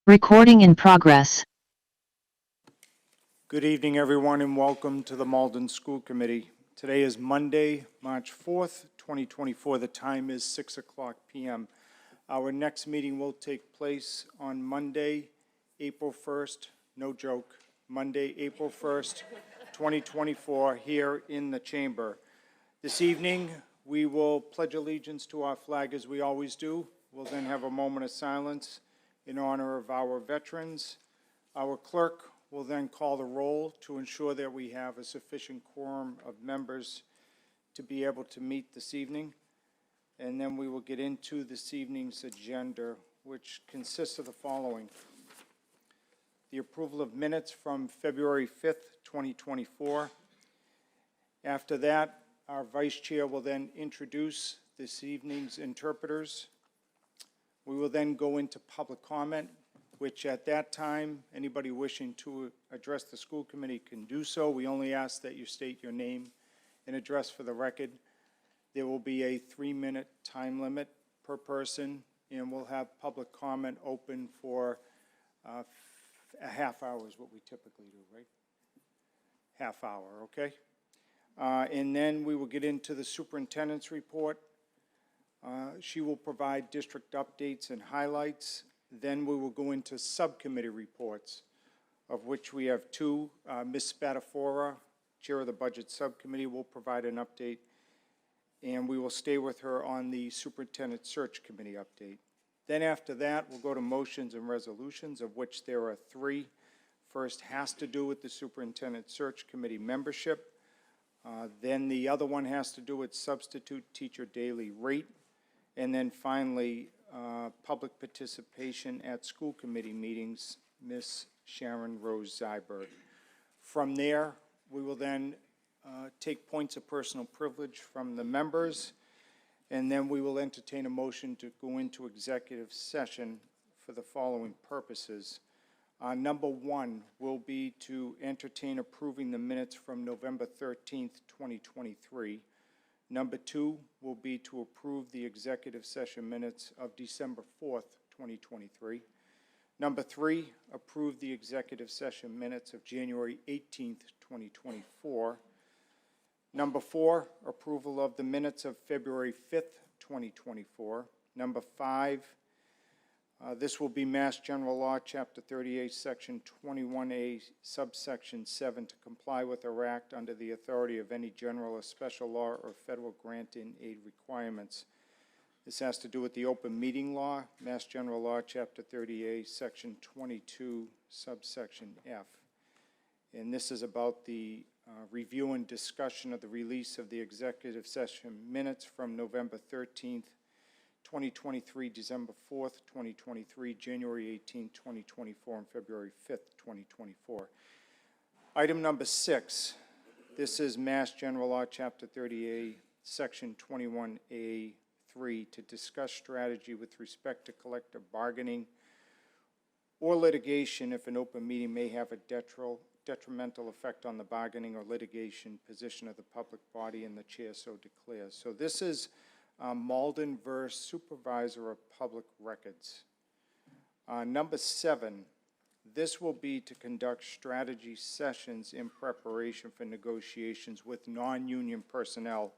Recording in progress. Good evening, everyone, and welcome to the Malden School Committee. Today is Monday, March 4th, 2024. The time is 6 o'clock p.m. Our next meeting will take place on Monday, April 1st, no joke, Monday, April 1st, 2024, here in the chamber. This evening, we will pledge allegiance to our flag as we always do. We'll then have a moment of silence in honor of our veterans. Our clerk will then call the roll to ensure that we have a sufficient quorum of members to be able to meet this evening. And then we will get into this evening's agenda, which consists of the following: the approval of minutes from February 5th, 2024. After that, our vice chair will then introduce this evening's interpreters. We will then go into public comment, which at that time, anybody wishing to address the school committee can do so. We only ask that you state your name and address for the record. There will be a 3-minute time limit per person, and we'll have public comment open for a half hour is what we typically do, right? Half hour, okay? And then we will get into the superintendent's report. She will provide district updates and highlights. Then we will go into subcommittee reports, of which we have two. Ms. Spadafora, chair of the budget subcommittee, will provide an update, and we will stay with her on the superintendent search committee update. Then after that, we'll go to motions and resolutions, of which there are three. First has to do with the superintendent search committee membership. Then the other one has to do with substitute teacher daily rate. And then finally, public participation at school committee meetings, Ms. Sharon Rose Zeiberg. From there, we will then take points of personal privilege from the members, and then we will entertain a motion to go into executive session for the following purposes. Number one will be to entertain approving the minutes from November 13th, 2023. Number two will be to approve the executive session minutes of December 4th, 2023. Number three, approve the executive session minutes of January 18th, 2024. Number four, approval of the minutes of February 5th, 2024. Number five, this will be Mass General Law, Chapter 38, Section 21A, Subsection 7, to comply with or act under the authority of any general or special law or federal grant-in-aid requirements. This has to do with the open meeting law, Mass General Law, Chapter 38, Section 22, Subsection F. And this is about the review and discussion of the release of the executive session minutes from November 13th, 2023, December 4th, 2023, January 18th, 2024, and February 5th, 2024. Item number 6, this is Mass General Law, Chapter 38, Section 21A3, to discuss strategy with respect to collective bargaining or litigation if an open meeting may have a detrimental effect on the bargaining or litigation position of the public body and the chair so declares. So this is Malden versus Supervisor of Public Records. Number 7, this will be to conduct strategy sessions in preparation for negotiations with non-union personnel,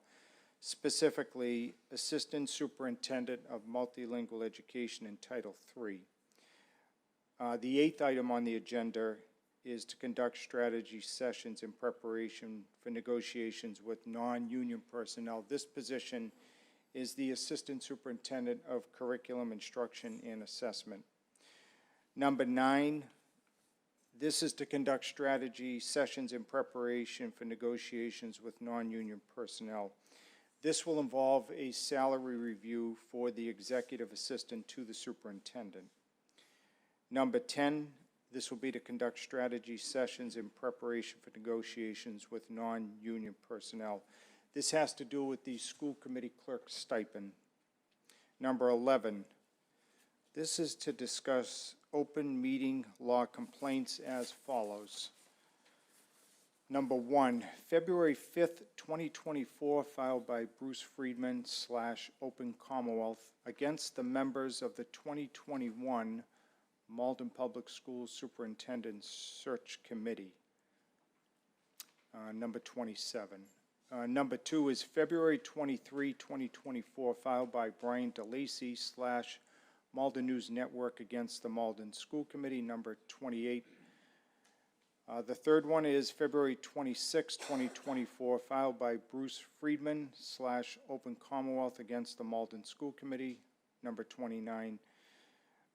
specifically Assistant Superintendent of Multilingual Education in Title III. The 8th item on the agenda is to conduct strategy sessions in preparation for negotiations with non-union personnel. This position is the Assistant Superintendent of Curriculum Instruction and Assessment. Number 9, this is to conduct strategy sessions in preparation for negotiations with non-union personnel. This will involve a salary review for the executive assistant to the superintendent. Number 10, this will be to conduct strategy sessions in preparation for negotiations with non-union personnel. This has to do with the school committee clerk stipend. Number 11, this is to discuss open meeting law complaints as follows. Number 1, February 5th, 2024, filed by Bruce Friedman / Open Commonwealth against the members of the 2021 Malden Public Schools Superintendent Search Committee, number 27. Number 2 is February 23, 2024, filed by Brian DeLacy / Malden News Network against the Malden School Committee, number 28. The third one is February 26, 2024, filed by Bruce Friedman / Open Commonwealth against the Malden School Committee, number 29.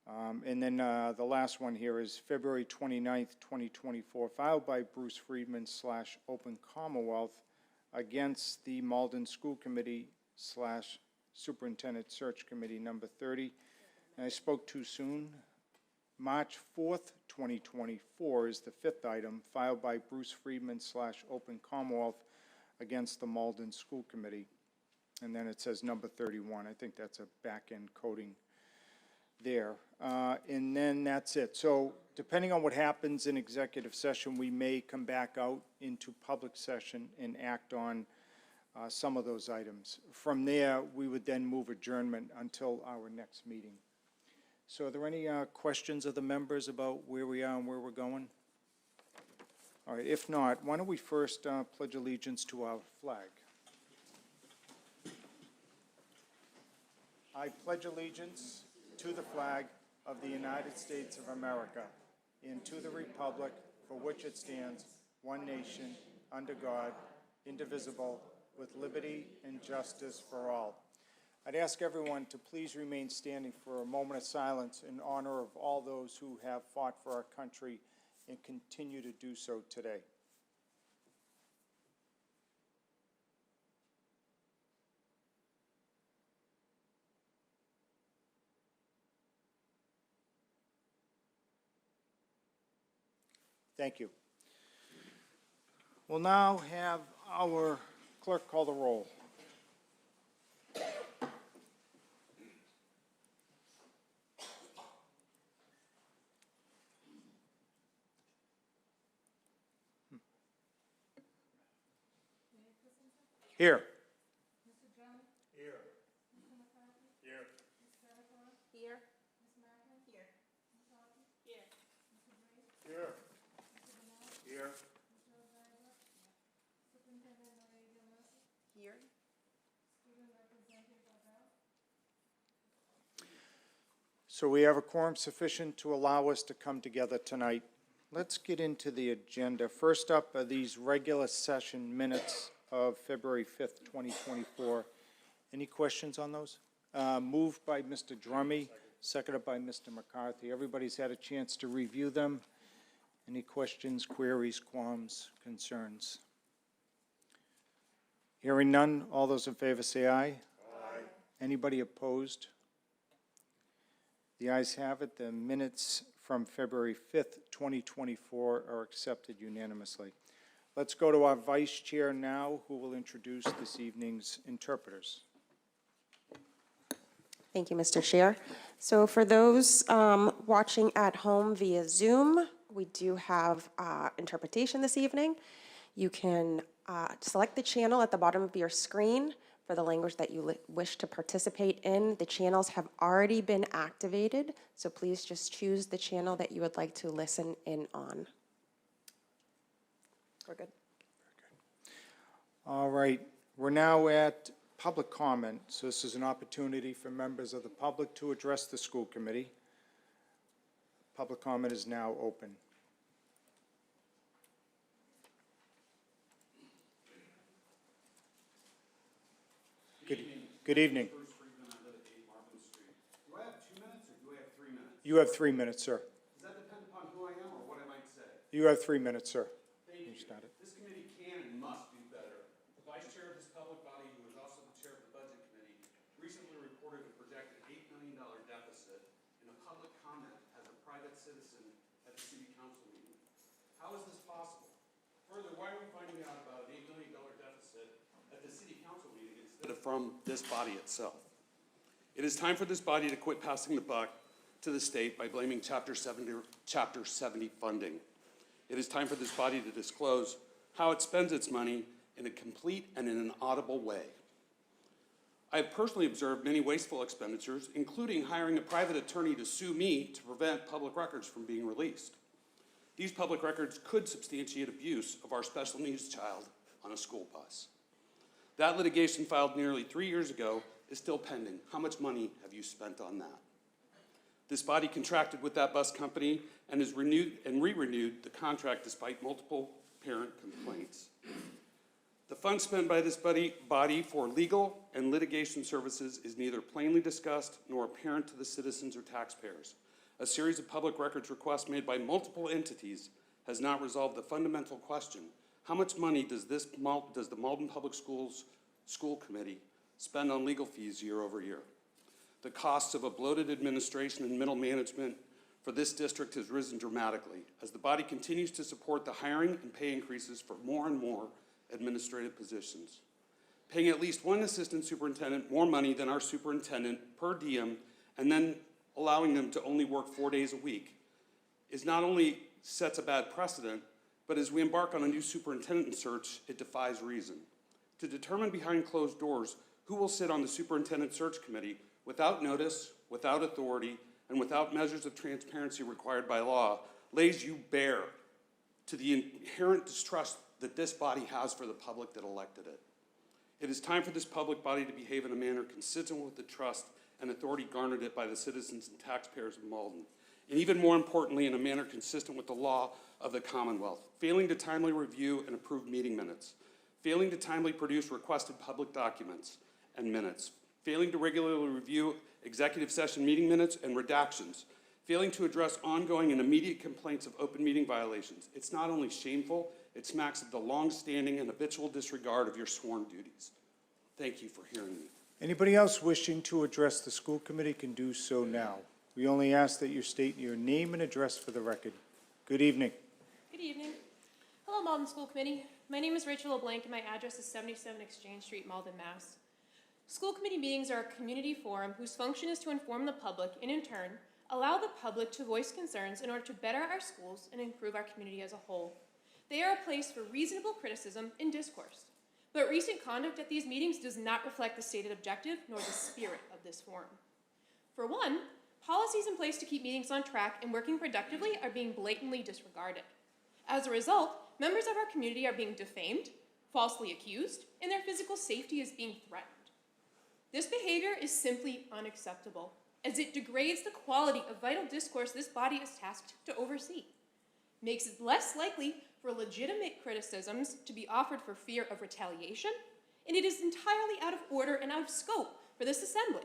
And then the last one here is February 29th, 2024, filed by Bruce Friedman / Open Commonwealth against the Malden School Committee / Superintendent Search Committee, number 30. And I spoke too soon. March 4th, 2024 is the fifth item, filed by Bruce Friedman / Open Commonwealth against the Malden School Committee. And then it says number 31. I think that's a back-end coding there. And then that's it. So depending on what happens in executive session, we may come back out into public session and act on some of those items. From there, we would then move adjournment until our next meeting. So are there any questions of the members about where we are and where we're going? All right, if not, why don't we first pledge allegiance to our flag? I pledge allegiance to the flag of the United States of America and to the republic for which it stands, one nation, under God, indivisible, with liberty and justice for all. I'd ask everyone to please remain standing for a moment of silence in honor of all those who have fought for our country and continue to do so today. Thank you. We'll now have our clerk call the roll. Here. Mr. Jones? Here. Mr. McCarthy? Here. Ms. Spadafora? Here. Ms. Malden? Here. Ms. Hawkins? Here. Mr. Brady? Here. Mr. Bernal? Here. Mr. Zeiberg? Superintendent Here. Student Representative Abel? So we have a quorum sufficient to allow us to come together tonight. Let's get into the agenda. First up are these regular session minutes of February 5th, 2024. Any questions on those? Moved by Mr. Drummy, seconded by Mr. McCarthy. Everybody's had a chance to review them. Any questions, queries, qualms, concerns? Hearing none, all those in favor say aye. Aye. Anybody opposed? The ayes have it. The minutes from February 5th, 2024 are accepted unanimously. Let's go to our vice chair now, who will introduce this evening's interpreters. Thank you, Mr. Chair. So for those watching at home via Zoom, we do have interpretation this evening. You can select the channel at the bottom of your screen for the language that you wish to participate in. The channels have already been activated, so please just choose the channel that you would like to listen in on. We're good. All right, we're now at public comment. So this is an opportunity for members of the public to address the school committee. Public comment is now open. Good evening. Bruce Friedman, I live at 8 Malden Street. Do I have 2 minutes or do I have 3 minutes? You have 3 minutes, sir. Does that depend upon who I am or what I might say? You have 3 minutes, sir. Thank you. This committee can and must do better. The vice chair of this public body, who is also the chair of the budget committee, recently reported a projected $8 million deficit in a public comment as a private citizen at the city council meeting. How is this possible? Further, why are we finding out about an $8 million deficit at the city council meeting instead of from this body itself? It is time for this body to quit passing the buck to the state by blaming Chapter 70 funding. It is time for this body to disclose how it spends its money in a complete and in an audible way. I have personally observed many wasteful expenditures, including hiring a private attorney to sue me to prevent public records from being released. These public records could substantiate abuse of our special needs child on a school bus. That litigation filed nearly 3 years ago is still pending. How much money have you spent on that? This body contracted with that bus company and has renewed and re-renewed the contract despite multiple parent complaints. The funds spent by this body for legal and litigation services is neither plainly discussed nor apparent to the citizens or taxpayers. A series of public records requests made by multiple entities has not resolved the fundamental question: how much money does the Malden Public Schools School Committee spend on legal fees year over year? The costs of a bloated administration and middle management for this district has risen dramatically as the body continues to support the hiring and pay increases for more and more administrative positions. Paying at least one assistant superintendent more money than our superintendent per diem and then allowing them to only work 4 days a week is not only sets a bad precedent, but as we embark on a new superintendent search, it defies reason. To determine behind closed doors who will sit on the superintendent search committee without notice, without authority, and without measures of transparency required by law lays you bare to the inherent distrust that this body has for the public that elected it. It is time for this public body to behave in a manner consistent with the trust and authority garnered it by the citizens and taxpayers of Malden, and even more importantly, in a manner consistent with the law of the Commonwealth, failing to timely review and approve meeting minutes, failing to timely produce requested public documents and minutes, failing to regularly review executive session meeting minutes and redactions, failing to address ongoing and immediate complaints of open meeting violations. It's not only shameful, it smacks of the long-standing and habitual disregard of your sworn duties. Thank you for hearing me. Anybody else wishing to address the school committee can do so now. We only ask that you state your name and address for the record. Good evening. Good evening. Hello, Malden School Committee. My name is Rachel LeBlanc, and my address is 77 Exchange Street, Malden, Mass. School committee meetings are a community forum whose function is to inform the public and, in turn, allow the public to voice concerns in order to better our schools and improve our community as a whole. They are a place for reasonable criticism and discourse. But recent conduct at these meetings does not reflect the stated objective nor the spirit of this forum. For one, policies in place to keep meetings on track and working productively are being blatantly disregarded. As a result, members of our community are being defamed, falsely accused, and their physical safety is being threatened. This behavior is simply unacceptable, as it degrades the quality of vital discourse this body is tasked to oversee, makes it less likely for legitimate criticisms to be offered for fear of retaliation, and it is entirely out of order and out of scope for this assembly.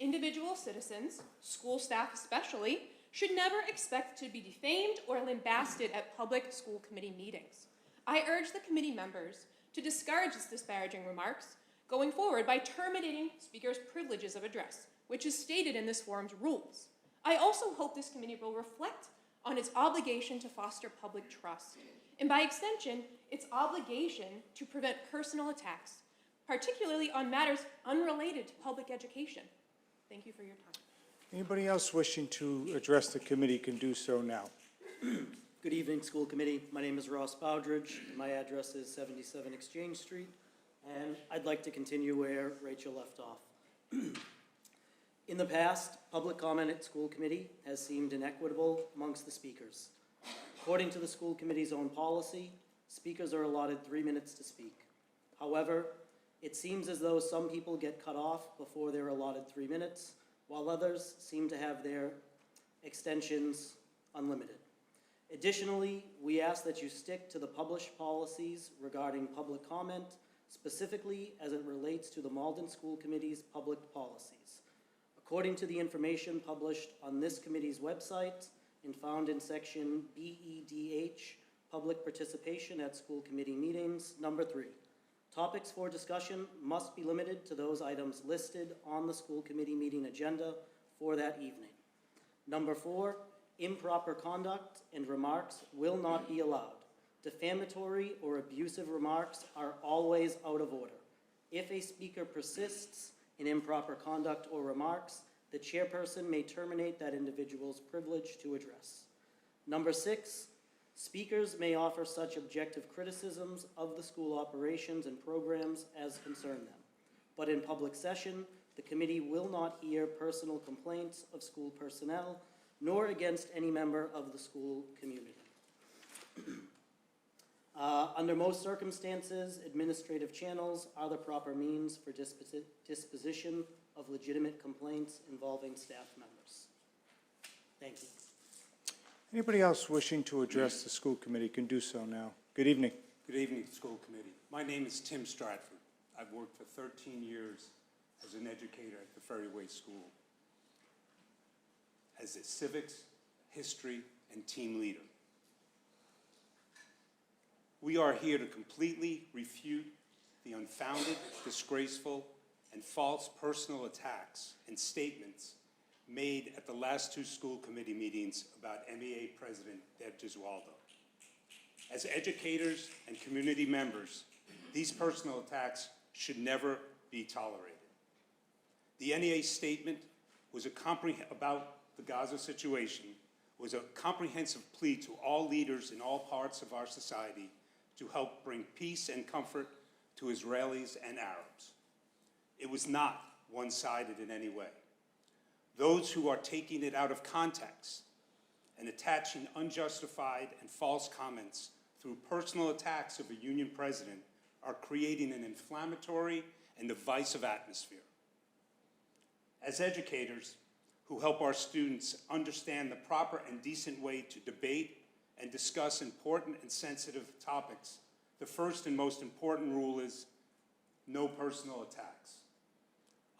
Individual citizens, school staff especially, should never expect to be defamed or lambasted at public school committee meetings. I urge the committee members to discourage these disparaging remarks going forward by terminating speakers' privileges of address, which is stated in this forum's rules. I also hope this committee will reflect on its obligation to foster public trust, and by extension, its obligation to prevent personal attacks, particularly on matters unrelated to public education. Thank you for your time. Anybody else wishing to address the committee can do so now. Good evening, school committee. My name is Ross Bowdridge. My address is 77 Exchange Street, and I'd like to continue where Rachel left off. In the past, public comment at school committee has seemed inequitable amongst the speakers. According to the school committee's own policy, speakers are allotted 3 minutes to speak. However, it seems as though some people get cut off before they're allotted 3 minutes, while others seem to have their extensions unlimited. Additionally, we ask that you stick to the published policies regarding public comment, specifically as it relates to the Malden School Committee's public policies. According to the information published on this committee's website and found in section BEDH, Public Participation at School Committee Meetings, number 3, topics for discussion must be limited to those items listed on the school committee meeting agenda for that evening. Number 4, improper conduct and remarks will not be allowed. Defamatory or abusive remarks are always out of order. If a speaker persists in improper conduct or remarks, the chairperson may terminate that individual's privilege to address. Number 6, speakers may offer such objective criticisms of the school operations and programs as concern them. but in public session, the committee will not hear personal complaints of school personnel, nor against any member of the school community. Under most circumstances, administrative channels are the proper means for disposition of legitimate complaints involving staff members. Thank you. Anybody else wishing to address the school committee can do so now. Good evening. Good evening, school committee. My name is Tim Stratford. I've worked for 13 years as an educator at the Ferryway School as a civics, history, and team leader. We are here to completely refute the unfounded, disgraceful, and false personal attacks and statements made at the last two school committee meetings about MEA President Deb Gesualdo. As educators and community members, these personal attacks should never be tolerated. The NEA statement was about the Gaza situation was a comprehensive plea to all leaders in all parts of our society to help bring peace and comfort to Israelis and Arabs. It was not one-sided in any way. Those who are taking it out of context and attaching unjustified and false comments through personal attacks of a union president are creating an inflammatory and divisive atmosphere. As educators who help our students understand the proper and decent way to debate and discuss important and sensitive topics, the first and most important rule is no personal attacks.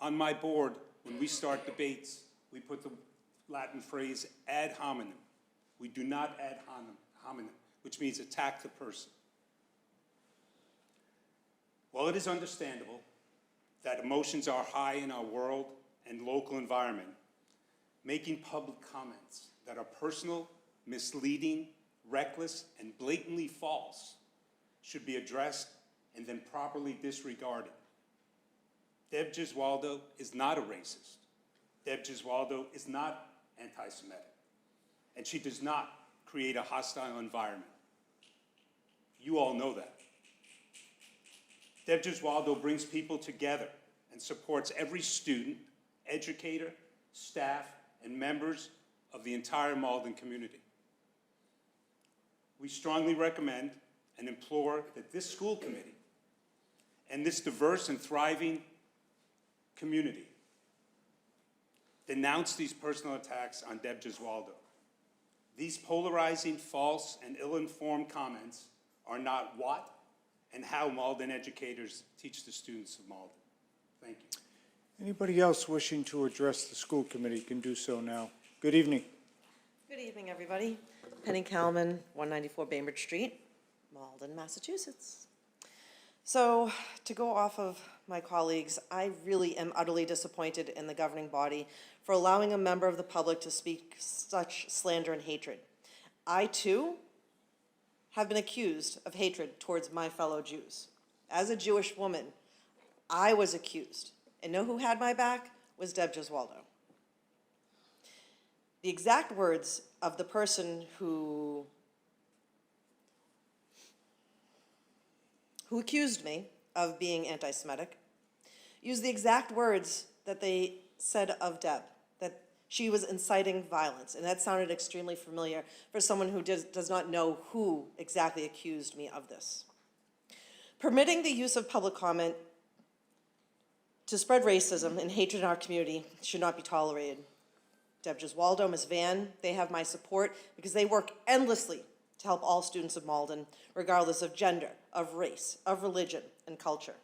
On my board, when we start debates, we put the Latin phrase ad hominem. We do not ad hominem, which means attack the person. While it is understandable that emotions are high in our world and local environment, making public comments that are personal, misleading, reckless, and blatantly false should be addressed and then properly disregarded. Deb Gesualdo is not a racist. Deb Gesualdo is not anti-Semitic. And she does not create a hostile environment. You all know that. Deb Gesualdo brings people together and supports every student, educator, staff, and members of the entire Malden community. We strongly recommend and implore that this school committee and this diverse and thriving community denounce these personal attacks on Deb Gesualdo. These polarizing, false, and ill-informed comments are not what and how Malden educators teach the students of Malden. Thank you. Anybody else wishing to address the school committee can do so now. Good evening. Good evening, everybody. Penny Kalman, 194 Bainbridge Street, Malden, Massachusetts. So, to go off of my colleagues, I really am utterly disappointed in the governing body for allowing a member of the public to speak such slander and hatred. I, too, have been accused of hatred towards my fellow Jews. As a Jewish woman, I was accused. And know who had my back? Was Deb Gesualdo. The exact words of the person who accused me of being anti-Semitic used the exact words that they said of Deb, that she was inciting violence. And that sounded extremely familiar for someone who does not know who exactly accused me of this. Permitting the use of public comment to spread racism and hatred in our community should not be tolerated. Deb Gesualdo, Ms. Van, they have my support because they work endlessly to help all students of Malden, regardless of gender, of race, of religion, and culture.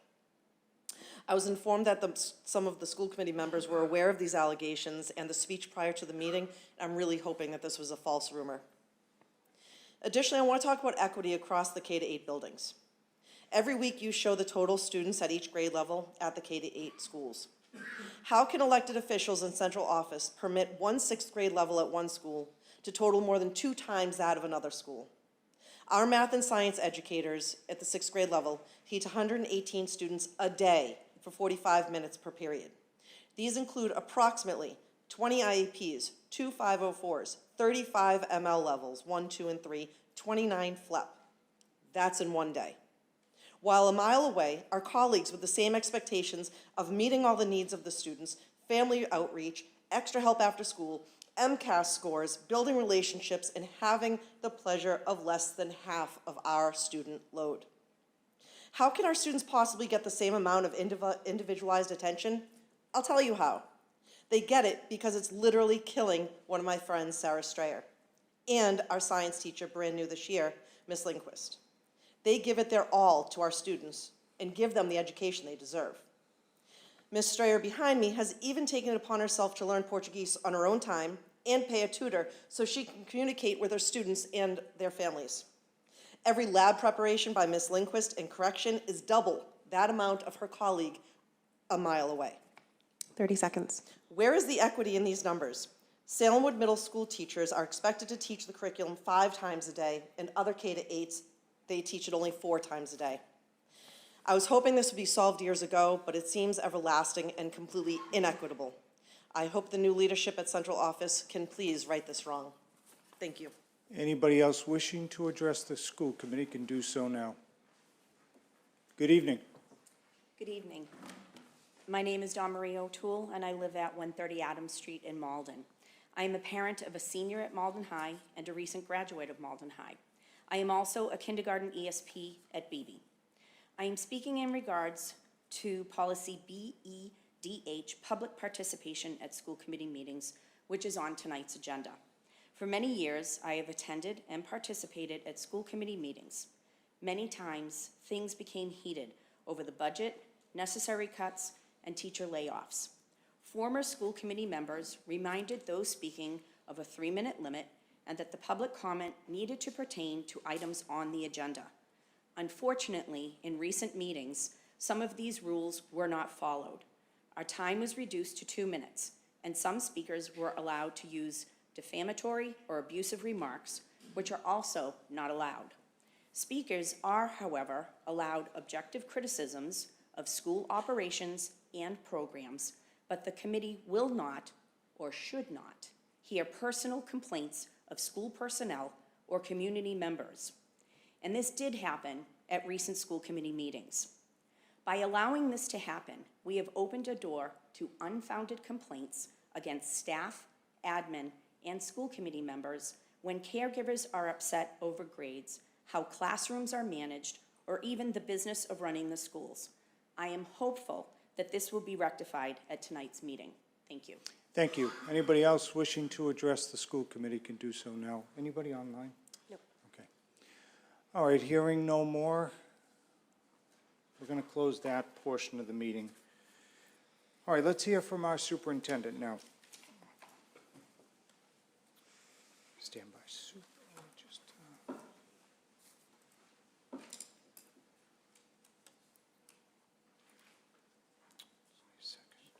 I was informed that some of the school committee members were aware of these allegations and the speech prior to the meeting. I'm really hoping that this was a false rumor. Additionally, I want to talk about equity across the K-8 buildings. Every week you show the total students at each grade level at the K-8 schools. How can elected officials in central office permit one 6th grade level at one school to total more than 2 times that of another school? Our math and science educators at the 6th grade level teach 118 students a day for 45 minutes per period. These include approximately 20 IEPs, 2 504s, 35 ML levels, 1, 2, and 3, 29 FLEP. That's in one day. While a mile away are colleagues with the same expectations of meeting all the needs of the students, family outreach, extra help after school, MCAS scores, building relationships, and having the pleasure of less than half of our student load. How can our students possibly get the same amount of individualized attention? I'll tell you how. They get it because it's literally killing one of my friends, Sarah Strayer, and our science teacher, brand new this year, Miss Lindquist. They give it their all to our students and give them the education they deserve. Ms. Strayer behind me has even taken it upon herself to learn Portuguese on her own time and pay a tutor so she can communicate with her students and their families. Every lab preparation by Ms. Lindquist and correction is double that amount of her colleague a mile away. 30 seconds. Where is the equity in these numbers? Salemwood Middle School teachers are expected to teach the curriculum 5 times a day, and other K-8s, they teach it only 4 times a day. I was hoping this would be solved years ago, but it seems everlasting and completely inequitable. I hope the new leadership at Central Office can please right this wrong. Thank you. Anybody else wishing to address the school committee can do so now. Good evening. Good evening. My name is Dawn Marie O'Toole, and I live at 130 Adams Street in Malden. I am a parent of a senior at Malden High and a recent graduate of Malden High. I am also a kindergarten ESP at BB. I am speaking in regards to policy BEDH, public participation at school committee meetings, which is on tonight's agenda. For many years, I have attended and participated at school committee meetings. Many times, things became heated over the budget, necessary cuts, and teacher layoffs. Former school committee members reminded those speaking of a 3-minute limit and that the public comment needed to pertain to items on the agenda. Unfortunately, in recent meetings, some of these rules were not followed. Our time was reduced to 2 minutes, and some speakers were allowed to use defamatory or abusive remarks, which are also not allowed. Speakers are, however, allowed objective criticisms of school operations and programs, but the committee will not, or should not, hear personal complaints of school personnel or community members. And this did happen at recent school committee meetings. By allowing this to happen, we have opened a door to unfounded complaints against staff, admin, and school committee members when caregivers are upset over grades, how classrooms are managed, or even the business of running the schools. I am hopeful that this will be rectified at tonight's meeting. Thank you. Thank you. Anybody else wishing to address the school committee can do so now. Anybody online? Nope. Okay. All right, hearing no more, we're going to close that portion of the meeting. All right, let's hear from our superintendent now. Stand by. Just, a second.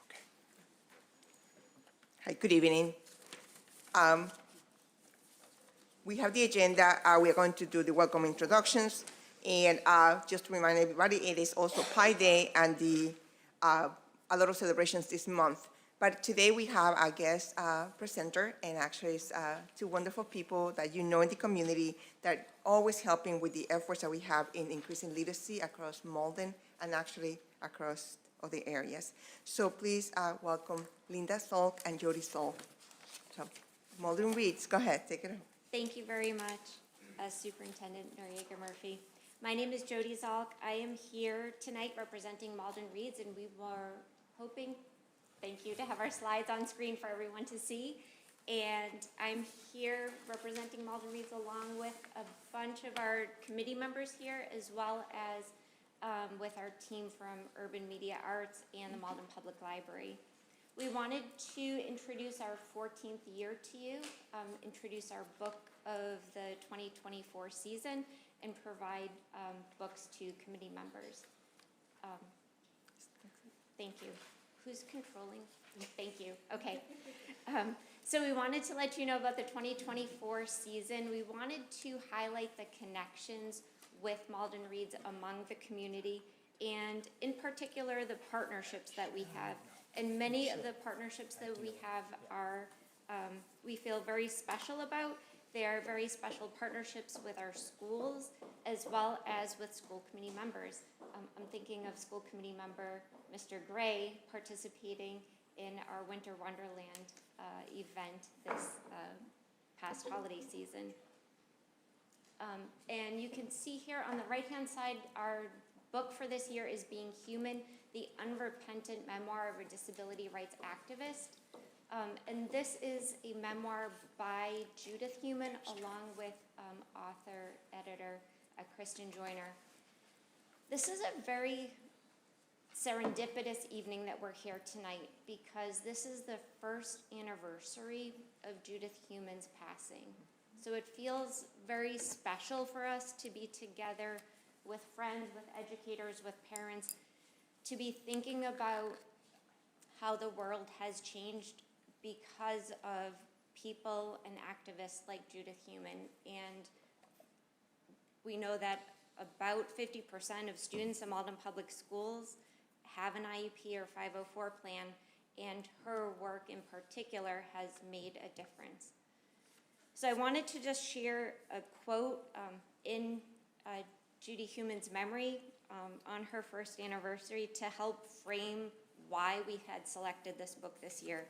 Okay. Hi, good evening. We have the agenda. We are going to do the welcome introductions. And just to remind everybody, it is also Pi Day and a lot of celebrations this month. But today we have our guest presenter, and actually it's 2 wonderful people that you know in the community that are always helping with the efforts that we have in increasing literacy across Malden and actually across other areas. So please welcome Linda Salk and Jody Salk. So Malden Reads, go ahead, take it away. Thank you very much, Superintendent Noriega Murphy. My name is Jody Zalk. I am here tonight representing Malden Reads, and we were hoping, thank you, to have our slides on screen for everyone to see. And I'm here representing Malden Reads along with a bunch of our committee members here, as well as with our team from Urban Media Arts and the Malden Public Library. We wanted to introduce our 14th year to you, introduce our book of the 2024 season, and provide books to committee members. Thank you. Who's controlling? Thank you. Okay. So we wanted to let you know about the 2024 season. We wanted to highlight the connections with Malden Reads among the community, and in particular, the partnerships that we have. And many of the partnerships that we have are we feel very special about. They are very special partnerships with our schools as well as with school committee members. I'm thinking of school committee member Mr. Gray participating in our Winter Wonderland event this past holiday season. And you can see here on the right-hand side, our book for this year is Being Human, the Unrepentant Memoir of a Disability Rights Activist. And this is a memoir by Judith Heumann along with author, editor, Kristen Joyner. This is a very serendipitous evening that we're here tonight because this is the first anniversary of Judith Heumann's passing. So it feels very special for us to be together with friends, with educators, with parents, to be thinking about how the world has changed because of people and activists like Judith Heumann. And we know that about 50% of students in Malden Public Schools have an IEP or 504 plan, and her work in particular has made a difference. So I wanted to just share a quote in Judy Heumann's memory on her first anniversary to help frame why we had selected this book this year.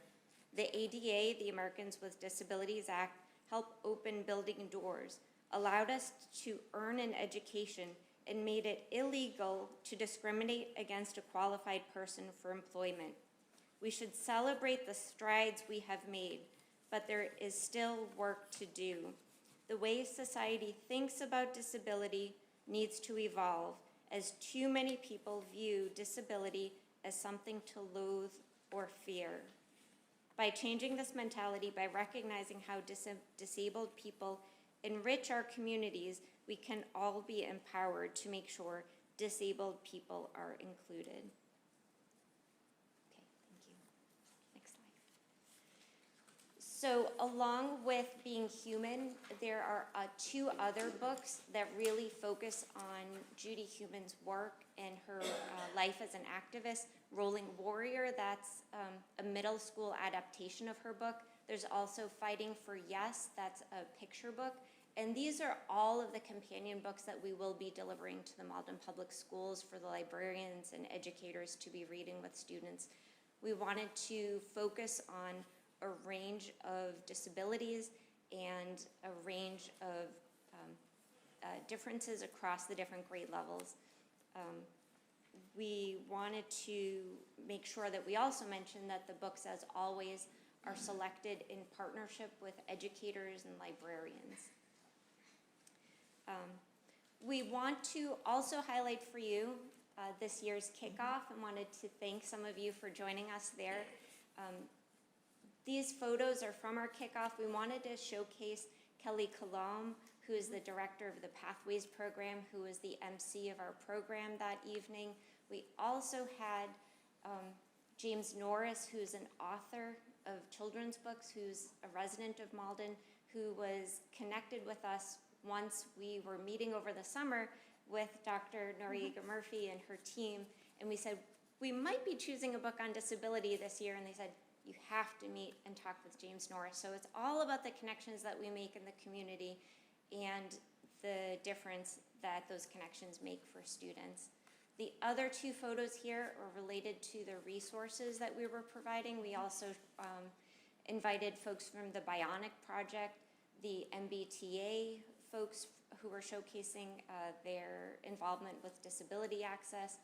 The ADA, the Americans with Disabilities Act, helped open building doors, allowed us to earn an education, and made it illegal to discriminate against a qualified person for employment. We should celebrate the strides we have made, but there is still work to do. The way society thinks about disability needs to evolve, as too many people view disability as something to loathe or fear. By changing this mentality, by recognizing how disabled people enrich our communities, we can all be empowered to make sure disabled people are included. Okay, thank you. Next slide. So along with Being Human, there are two other books that really focus on Judy Heumann's work and her life as an activist. Rolling Warrior, that's a middle school adaptation of her book. There's also Fighting for Yes, that's a picture book. And these are all of the companion books that we will be delivering to the Malden Public Schools for the librarians and educators to be reading with students. We wanted to focus on a range of disabilities and a range of differences across the different grade levels. We wanted to make sure that we also mentioned that the books, as always, are selected in partnership with educators and librarians. We want to also highlight for you this year's kickoff and wanted to thank some of you for joining us there. These photos are from our kickoff. We wanted to showcase Kelly Colomb, who is the director of the Pathways program, who was the MC of our program that evening. We also had James Norris, who's an author of children's books, who's a resident of Malden, who was connected with us once we were meeting over the summer with Dr. Noriega Murphy and her team, and we said, we might be choosing a book on disability this year, and they said, you have to meet and talk with James Norris. So it's all about the connections that we make in the community and the difference that those connections make for students. The other two photos here are related to the resources that we were providing. We also invited folks from the Bionic Project, the MBTA folks who were showcasing their involvement with disability access.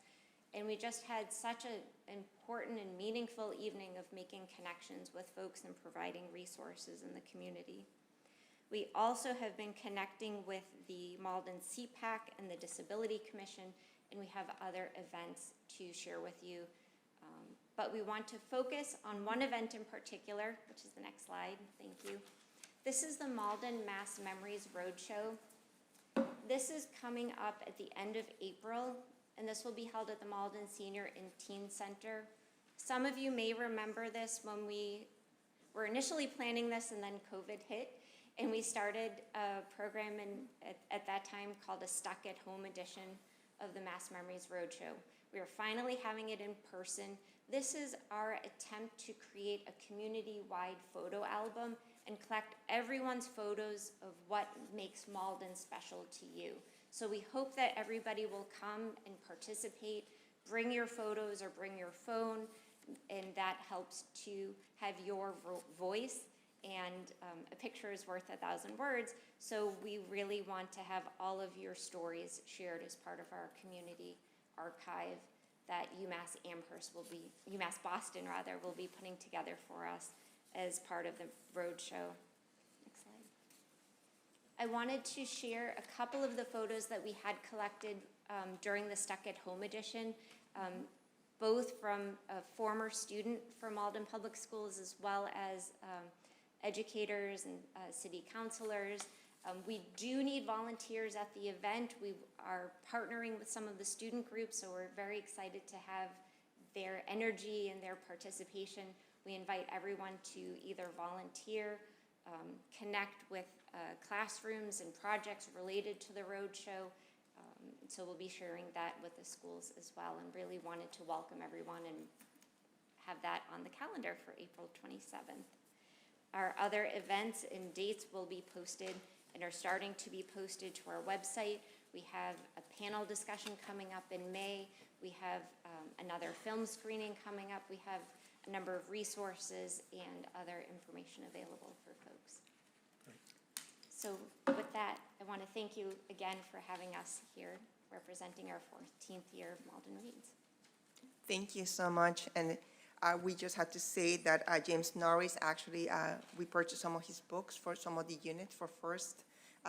And we just had such an important and meaningful evening of making connections with folks and providing resources in the community. We also have been connecting with the Malden CPAC and the Disability Commission, and we have other events to share with you. But we want to focus on one event in particular, which is the next slide. Thank you. This is the Malden Mass Memories Roadshow. This is coming up at the end of April, and this will be held at the Malden Senior and Teen Center. Some of you may remember this when we were initially planning this and then COVID hit, and we started a program at that time called a Stuck at Home edition of the Mass Memories Roadshow. We are finally having it in person. This is our attempt to create a community-wide photo album and collect everyone's photos of what makes Malden special to you. So we hope that everybody will come and participate, bring your photos or bring your phone, and that helps to have your voice, and a picture is worth 1,000 words. So we really want to have all of your stories shared as part of our community archive that UMass Amherst will be, UMass Boston rather, will be putting together for us as part of the roadshow. Next slide. I wanted to share a couple of the photos that we had collected during the Stuck at Home edition, both from a former student from Malden Public Schools as well as educators and city councilors. We do need volunteers at the event. We are partnering with some of the student groups, so we're very excited to have their energy and their participation. We invite everyone to either volunteer, connect with classrooms and projects related to the roadshow. So we'll be sharing that with the schools as well, and really wanted to welcome everyone and have that on the calendar for April 27th. Our other events and dates will be posted and are starting to be posted to our website. We have a panel discussion coming up in May. We have another film screening coming up. We have a number of resources and other information available for folks. So with that, I want to thank you again for having us here representing our 14th year of Malden Reads. Thank you so much. And we just had to say that James Norris, actually, we purchased some of his books for some of the units for first,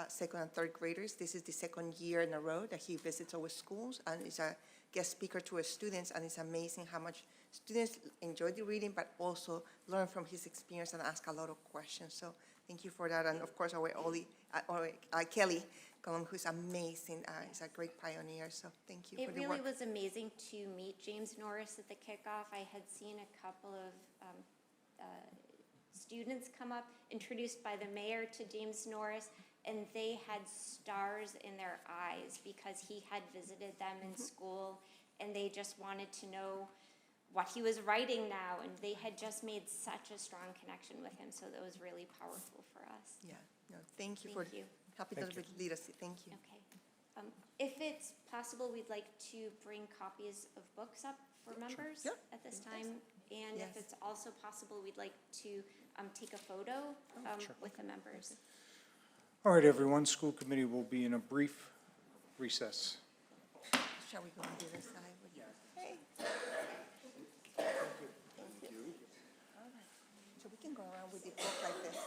second, and third graders. This is the second year in a row that he visits our schools and is a guest speaker to our students. And it's amazing how much students enjoy the reading, but also learn from his experience and ask a lot of questions. So thank you for that. And of course, our Kelly Colum, who's amazing. He's a great pioneer. So thank you for the work. It really was amazing to meet James Norris at the kickoff. I had seen a couple of students come up, introduced by the mayor to James Norris, and they had stars in their eyes because he had visited them in school, and they just wanted to know what he was writing now, and they had just made such a strong connection with him, so that was really powerful for us. Yeah, no, thank you Thank for you. helping us with literacy. Thank you. Okay. If it's possible, we'd like to bring copies of books up for members Yeah. at this time. And Yes. if it's also possible, we'd like to take a photo with the members. All right, everyone, school committee will be in a brief recess. Shall we go on the other side? Hey. Thank you. All right. So we can go around with the book like this.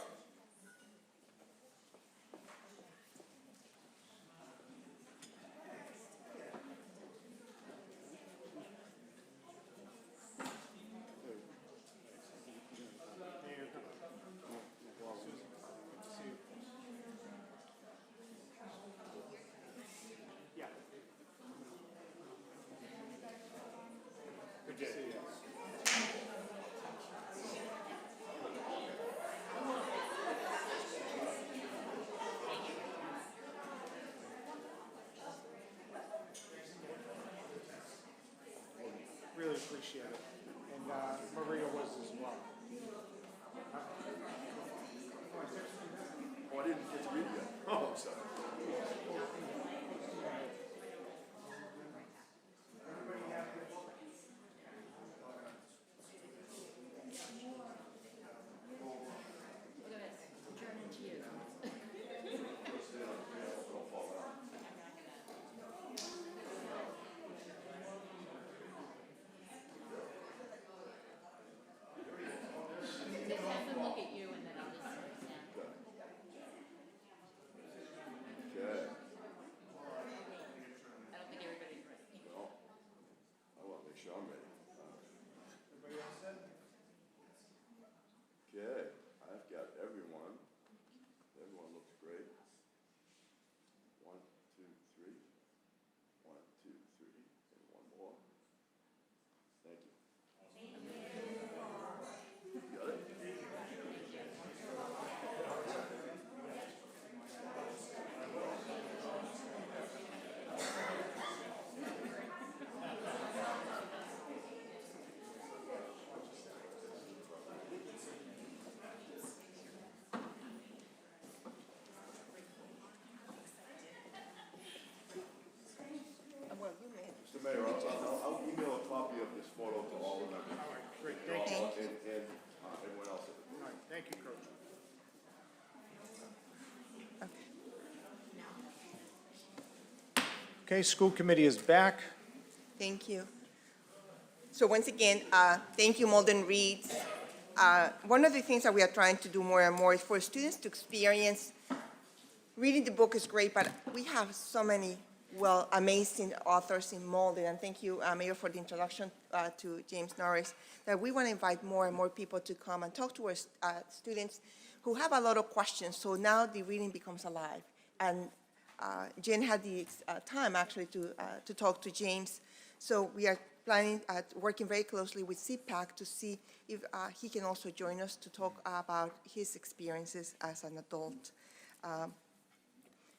Okay, school committee is back. Thank you. So once again, thank you, Malden Reads. One of the things that we are trying to do more and more is for students to experience, reading the book is great, but we have so many, well, amazing authors in Malden, and thank you, Mayor, for the introduction to James Norris, that we want to invite more and more people to come and talk to our students who have a lot of questions, so now the reading becomes alive. And Jen had the time, actually, to talk to James, so we are planning, working very closely with CPAC to see if he can also join us to talk about his experiences as an adult.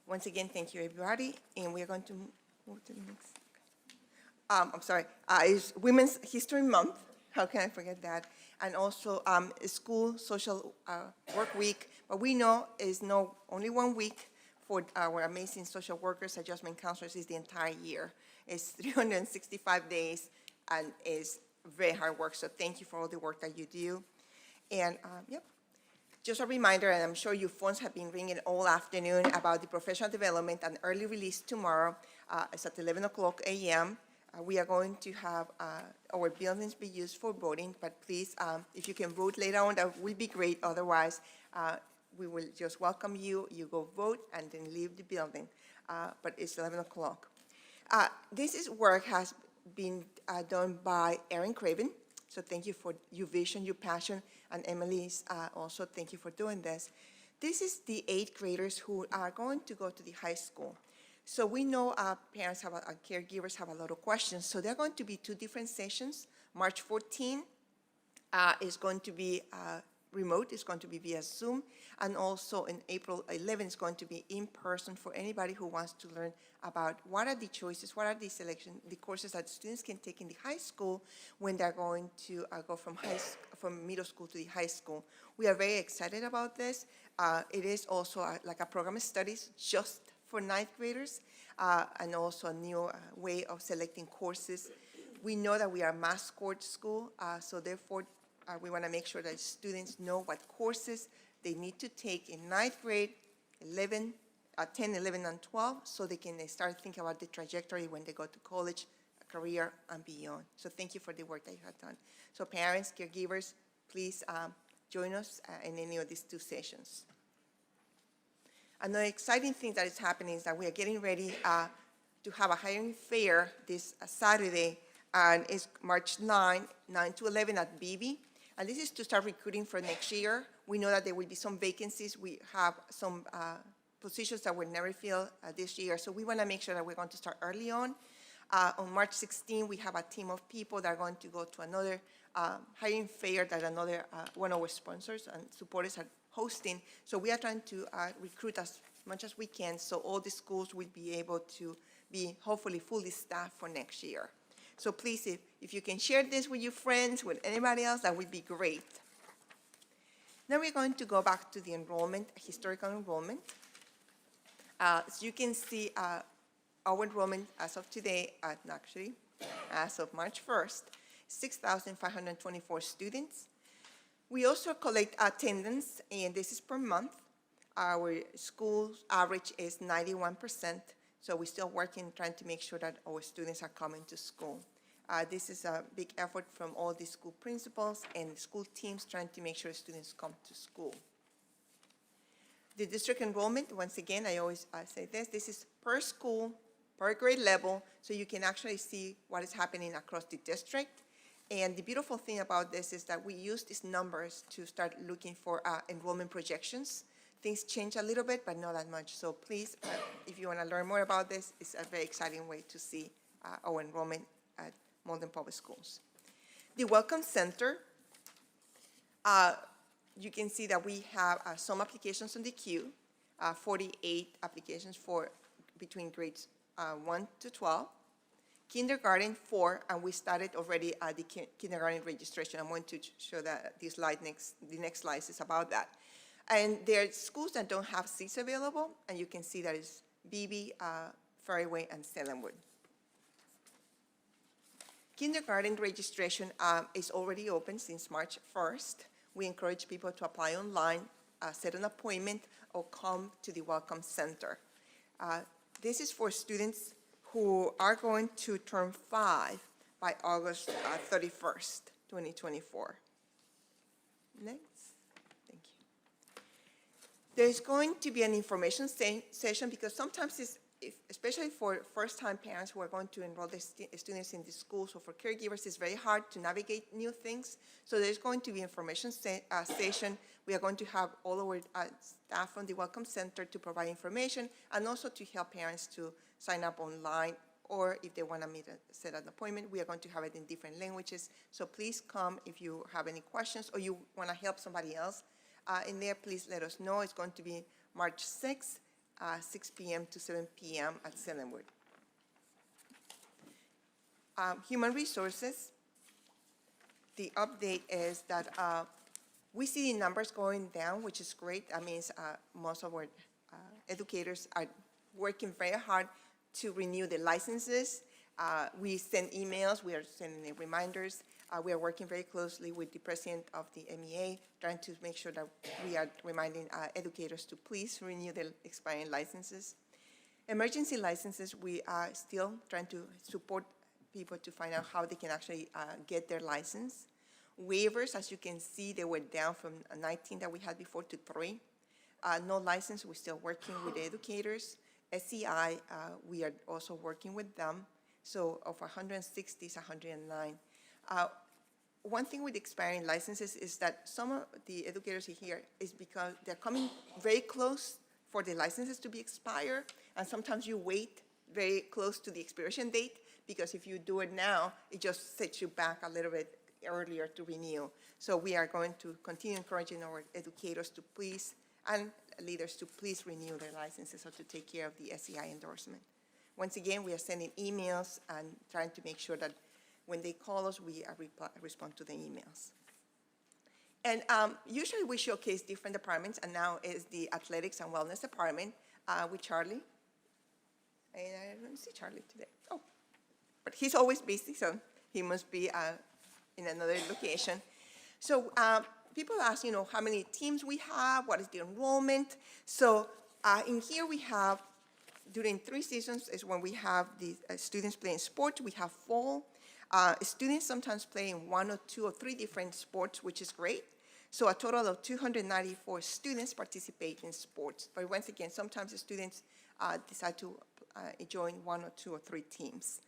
Once again, thank you, everybody, and we are going to move to the next. I'm sorry, it's Women's History Month. How can I forget that? And also School Social Work Week, but we know it's no only 1 week for our amazing social workers, adjustment counselors, is the entire year. It's 365 days, and it's very hard work, so thank you for all the work that you do. And, yep. Just a reminder, and I'm sure your phones have been ringing all afternoon about the professional development and early release tomorrow. It's at 11 o'clock a.m. We are going to have our buildings be used for voting, but please, if you can vote later on, that will be great. Otherwise, we will just welcome you. You go vote and then leave the building, but it's 11 o'clock. This work has been done by Erin Craven. So thank you for your vision, your passion, and Emily's also thank you for doing this. This is the 8th graders who are going to go to the high school. So we know parents have, caregivers have a lot of questions. So there are going to be 2 different sessions. March 14 is going to be remote, it's going to be via Zoom, and also in April 11 is going to be in person for anybody who wants to learn about what are the choices, what are the the courses that students can take in the high school when they're going to go from middle school to the high school. We are very excited about this. It is also like a program of studies just for 9th graders, and also a new way of selecting courses. We know that we are a mass scored school, so therefore we want to make sure that students know what courses they need to take in 9th grade, 10, 11, and 12, so they can start thinking about the trajectory when they go to college, career, and beyond. So thank you for the work that you have done. So parents, caregivers, please join us in any of these 2 sessions. Another exciting thing that is happening is that we are getting ready to have a hiring fair this Saturday, and it's March 9 to 11 at BB. And this is to start recruiting for next year. We know that there will be some vacancies. We have some positions that were never filled this year, so we want to make sure that we're going to start early on. On March 16, we have a team of people that are going to go to another hiring fair that another one of our sponsors and supporters are hosting. So we are trying to recruit as much as we can, so all the schools will be able to be hopefully fully staffed for next year. So please, if you can share this with your friends, with anybody else, that would be great. Now we're going to go back to the enrollment, historical enrollment. As you can see, our enrollment as of today, as of March 1st, 6,524 students. We also collect attendance, and this is per month. Our school average is 91%, so we're still working, trying to make sure that our students are coming to school. This is a big effort from all the school principals and school teams trying to make sure students come to school. The district enrollment, once again, I always say this is per school, per grade level, so you can actually see what is happening across the district. And the beautiful thing about this is that we use these numbers to start looking for enrollment projections. Things change a little bit, but not that much. So please, if you want to learn more about this, it's a very exciting way to see our enrollment at Malden Public Schools. The Welcome Center, you can see that we have some applications on the queue, 48 applications for between grades 1 to 12. Kindergarten 4, and we started already the kindergarten registration. I'm going to show that this slide the next slide is about that. And there are schools that don't have seats available, and you can see that it's BB, Fairway, and Salemwood. Kindergarten registration is already open since March 1st. We encourage people to apply online, set an appointment, or come to the Welcome Center. This is for students who are going to turn 5 by August 31st, 2024. Next. Thank you. There's going to be an information session because sometimes especially for first-time parents who are going to enroll their students in the school, so for caregivers, it's very hard to navigate new things. So there's going to be information session. We are going to have all our staff from the Welcome Center to provide information and also to help parents to sign up online, or if they want to set an appointment, we are going to have it in different languages. So please come if you have any questions or you want to help somebody else in there, please let us know. It's going to be March 6th, 6 p.m. to 7 p.m. at Selenwood. Human resources, the update is that we see the numbers going down, which is great. That means most of our educators are working very hard to renew the licenses. We send emails, we are sending reminders. We are working very closely with the president of the MEA, trying to make sure that we are reminding educators to please renew their expiring licenses. Emergency licenses, we are still trying to support people to find out how they can actually get their license. Waivers, as you can see, they were down from 19 that we had before to 3. No license, we're still working with educators. SEI, we are also working with them. So of 160, it's 109. One thing with expiring licenses is that some of the educators here is because they're coming very close for the licenses to be expired, and sometimes you wait very close to the expiration date, because if you do it now, it just sets you back a little bit earlier to renew. So we are going to continue encouraging our educators to please, and leaders to please renew their licenses or to take care of the SEI endorsement. Once again, we are sending emails and trying to make sure that when they call us, we respond to the emails. And usually we showcase different departments, and now is the Athletics and Wellness Department with Charlie. And I don't see Charlie today. Oh, but he's always busy, so he must be in another location. So people ask, how many teams we have, what is the enrollment. So in here we have, during 3 seasons is when we have the students playing sports. We have fall. Students sometimes play in 1 or 2 or 3 different sports, which is great. So a total of 294 students participate in sports. But once again, sometimes the students decide to join 1 or 2 or 3 teams.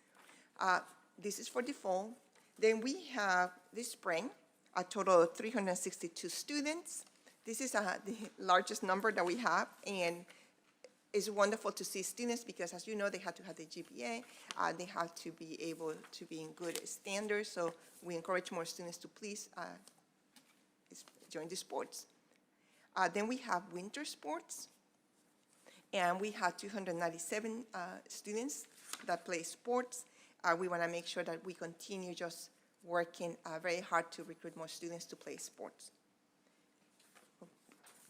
This is for the fall. Then we have this spring, a total of 362 students. This is the largest number that we have, and it's wonderful to see students because, as you know, they have to have the GPA. They have to be able to be in good standards, so we encourage more students to please join the sports. Then we have winter sports, and we have 297 students that play sports. We want to make sure that we continue just working very hard to recruit more students to play sports.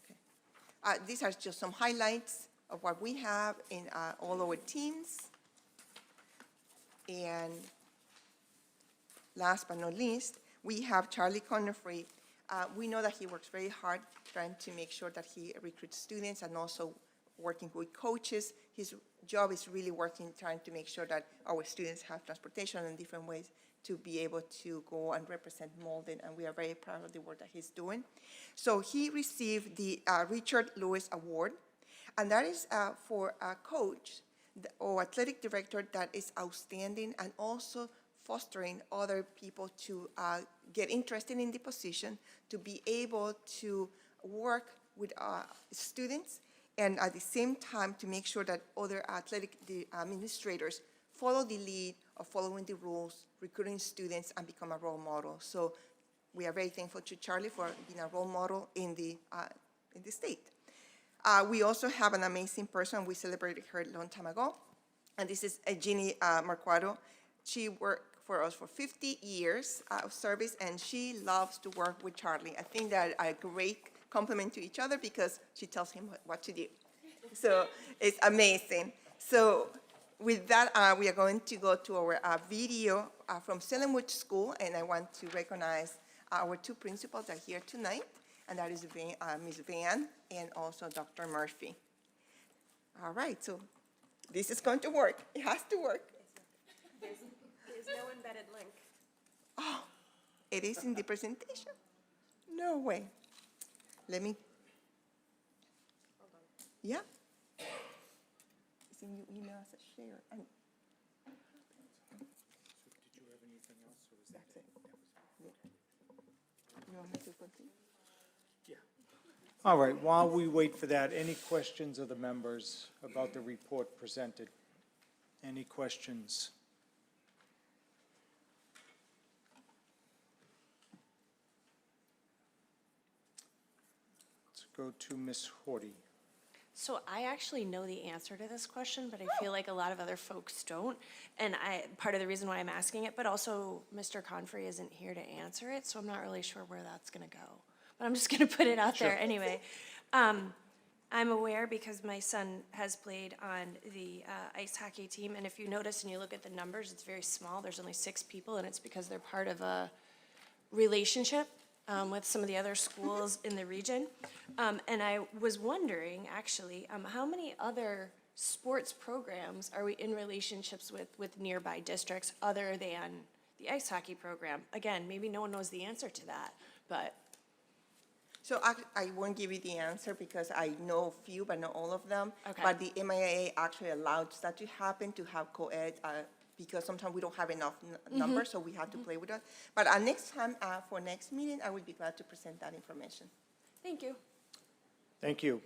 Okay. These are just some highlights of what we have in all our teams. And last but not least, we have Charlie Connerfree. We know that he works very hard trying to make sure that he recruits students and also working with coaches. His job is really working, trying to make sure that our students have transportation in different ways to be able to go and represent Malden, and we are very proud of the work that he's doing. So he received the Richard Lewis Award, and that is for a coach or athletic director that is outstanding and also fostering other people to get interested in the position, to be able to work with students, and at the same time to make sure that other athletic administrators follow the lead of following the rules, recruiting students, and become a role model. So we are very thankful to Charlie for being a role model in the state. We also have an amazing person. We celebrated her a long time ago, and this is Jeannie Marquardo. She worked for us for 50 years of service, and she loves to work with Charlie. I think they're a great complement to each other because she tells him what to do. So it's amazing. So with that, we are going to go to our video from Selenwood School, and I want to recognize our 2 principals that are here tonight, and that is Ms. Van and also Dr. Murphy. All right, so This is going to work. It has to work. There's no embedded link. Oh, it is in the presentation? No way. Let me. Yeah. It's in your email as a share. Did you have anything else, or was that That's it. You want me to continue? All right, while we wait for that, any questions of the members about the report presented? Any questions? Let's go to Ms. Horty. So I actually know the answer to this question, but I feel like a lot of other folks don't. And part of the reason why I'm asking it, but also Mr. Confrey isn't here to answer it, so I'm not really sure where that's gonna go. But I'm just gonna put it out there anyway. I'm aware because my son has played on the ice hockey team, and if you notice and you look at the numbers, it's very small. There's only 6 people, and it's because they're part of a relationship with some of the other schools in the region. And I was wondering, actually, how many other sports programs are we in relationships with nearby districts other than the ice hockey program? Again, maybe no one knows the answer to that, but. So I won't give you the answer because I know a few, but not all of them. Okay. But the MIAA actually allows that to happen, to have co-ed, because sometimes we don't have enough numbers, so we have to play with it. But next time, for next meeting, I will be glad to present that information. Thank you. Thank you.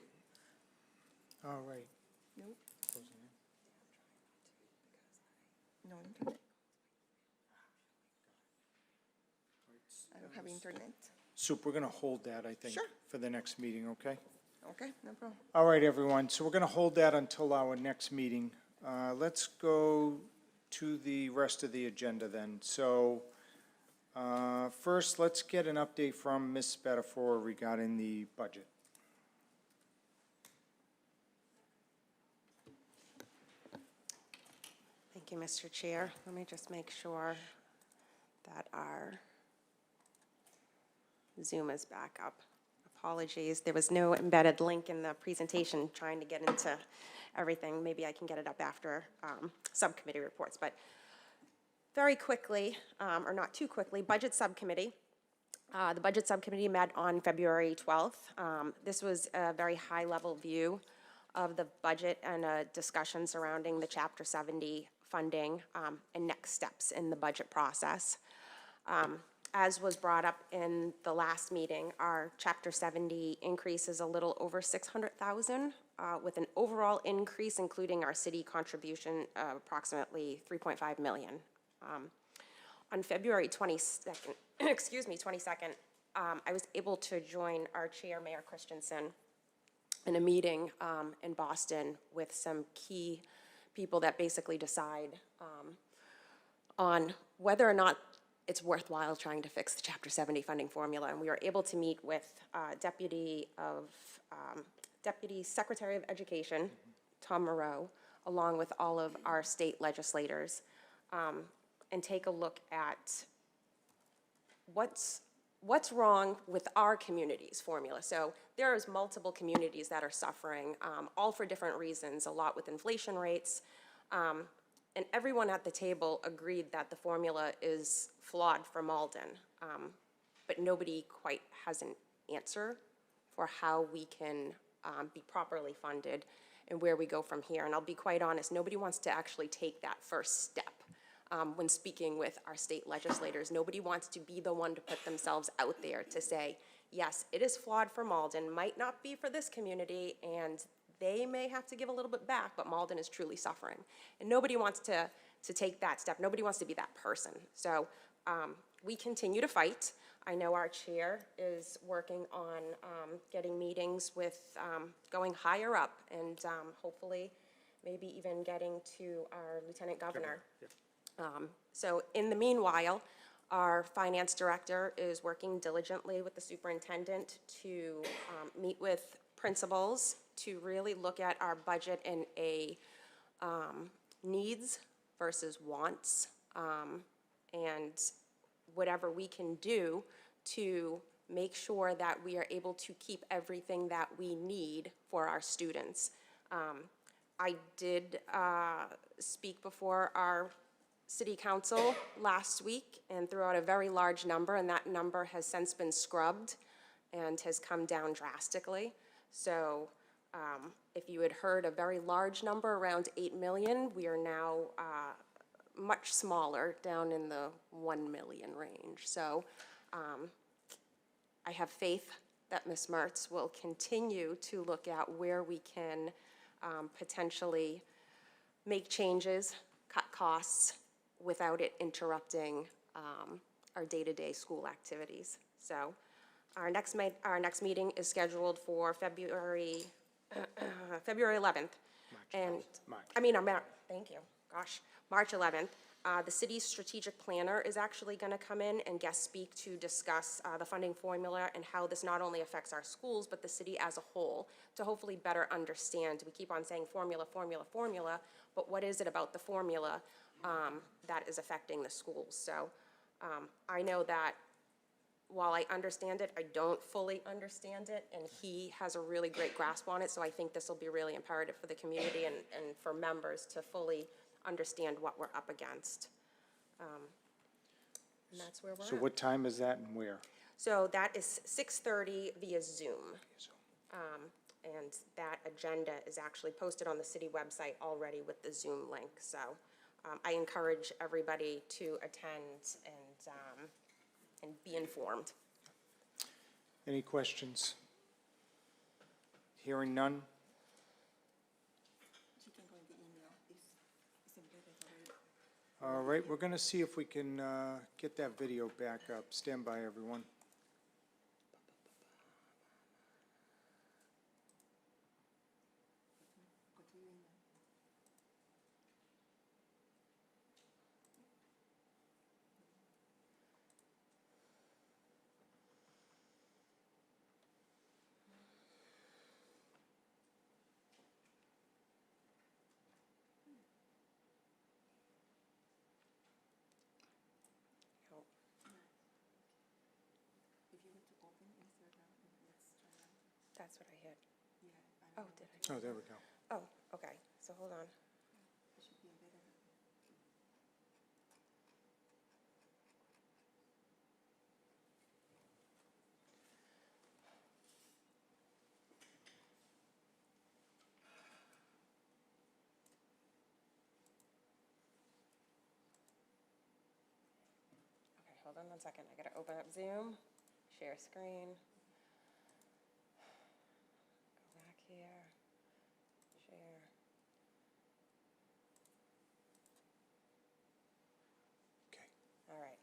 All right. Nope. No internet. I don't have internet. Soup, we're going to hold that, I think, Sure. for the next meeting, okay? Okay, no problem. All right, everyone, so we're going to hold that until our next meeting. Let's go to the rest of the agenda then. So first, let's get an update from Ms. Spadafora regarding the budget. Thank you, Mr. Chair. Let me just make sure that our Zoom is back up. Apologies, there was no embedded link in the presentation trying to get into everything. Maybe I can get it up after subcommittee reports, but very quickly, or not too quickly, Budget Subcommittee. The Budget Subcommittee met on February 12th. This was a very high-level view of the budget and a discussion surrounding the Chapter 70 funding and next steps in the budget process. As was brought up in the last meeting, our Chapter 70 increase is a little over $600,000, with an overall increase, including our city contribution, approximately $3.5 million. On February 22nd, I was able to join our chair, Mayor Christensen, in a meeting in Boston with some key people that basically decide on whether or not it's worthwhile trying to fix the Chapter 70 funding formula. And we were able to meet with Deputy Secretary of Education, Tom Moreau, along with all of our state legislators, and take a look at what's wrong with our community's formula. So there's multiple communities that are suffering, all for different reasons, a lot with inflation rates, and everyone at the table agreed that the formula is flawed for Malden, but nobody quite has an answer for how we can be properly funded and where we go from here. And I'll be quite honest, nobody wants to actually take that first step. When speaking with our state legislators, nobody wants to be the one to put themselves out there to say, yes, it is flawed for Malden, might not be for this community, and they may have to give a little bit back, but Malden is truly suffering. And nobody wants to take that step. Nobody wants to be that person. So we continue to fight. I know our chair is working on getting meetings with going higher up and hopefully maybe even getting to our lieutenant governor. So in the meanwhile, our finance director is working diligently with the superintendent to meet with principals to really look at our budget in a needs versus wants, and whatever we can do to make sure that we are able to keep everything that we need for our students. I did speak before our city council last week and threw out a very large number, and that number has since been scrubbed and has come down drastically. So if you had heard a very large number, around 8 million, we are now much smaller, down in the 1 million range. So I have faith that Ms. Mertz will continue to look at where we can potentially make changes, cut costs, without it interrupting our day-to-day school activities. So our next meeting is scheduled for February 11th. Thank you, March 11th. The city's strategic planner is actually going to come in and guest speak to discuss the funding formula and how this not only affects our schools, but the city as a whole, to hopefully better understand. We keep on saying formula, formula, formula, but what is it about the formula that is affecting the schools? So I know that while I understand it, I don't fully understand it, and he has a really great grasp on it, so I think this will be really imperative for the community and for members to fully understand what we're up against. And that's where we're at. So what time is that and where? So that is 6:30 via Zoom. And that agenda is actually posted on the city website already with the Zoom link. So I encourage everybody to attend and be informed. Any questions? Hearing none? All right, we're going to see if we can get that video back up. Stand by, everyone. That's what I hit. Oh, did I? Oh, there we go. Oh, okay, so hold on. Okay, hold on 1 second. I gotta open up Zoom, share screen. Here, share. Okay. All right.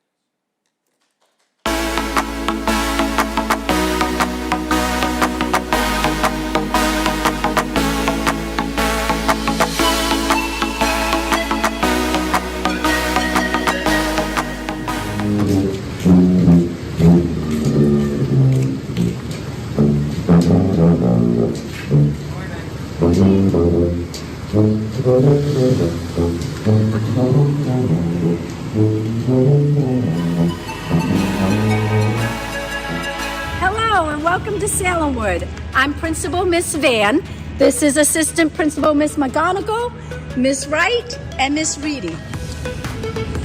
Hello and welcome to Salemwood. I'm Principal Miss Van. This is Assistant Principal Miss McGonigal, Miss Wright, and Miss Reedy.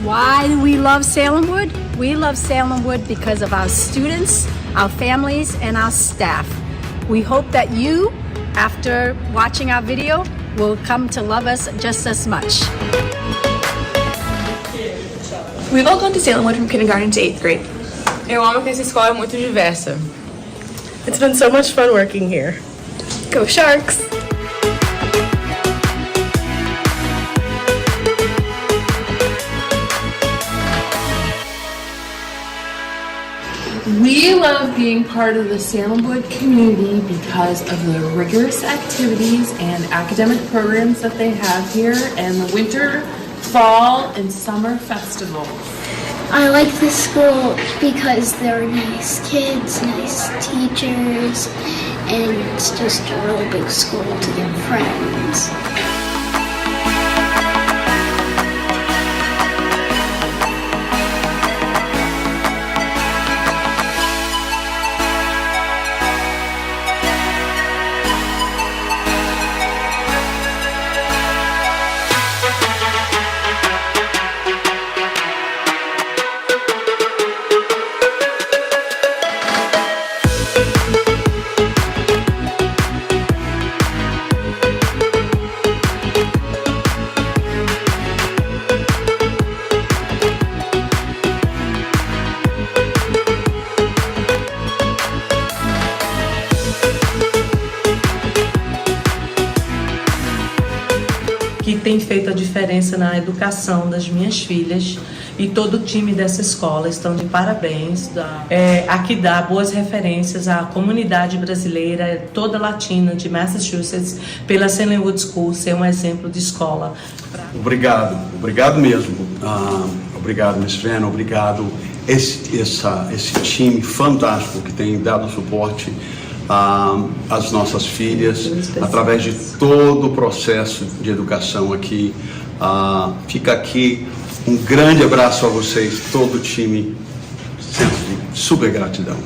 Why do we love Salemwood? We love Salemwood because of our students, our families, and our staff. We hope that you, after watching our video, will come to love us just as much. We've all gone to Salemwood from kindergarten to 8th grade. Eu amo que essa escola é muito diversa. It's been so much fun working here. Go Sharks! We love being part of the Salemwood community because of the rigorous activities and academic programs that they have here, and the winter, fall, and summer festivals. I like this school because there are nice kids, nice teachers, and it's just a really big school to get friends. tem feito a diferença na educação das minhas filhas, e todo o time dessa escola estão de parabéns. Aqui dá boas referências à comunidade brasileira, toda latina de Massachusetts, pela Malden School ser um exemplo de escola. Obrigado mesmo. Obrigado, Miss Van, obrigado esse time fantástico que tem dado suporte às nossas filhas através de todo o processo de educação aqui. Fica aqui um grande abraço a vocês, todo o time, senso de super gratidão.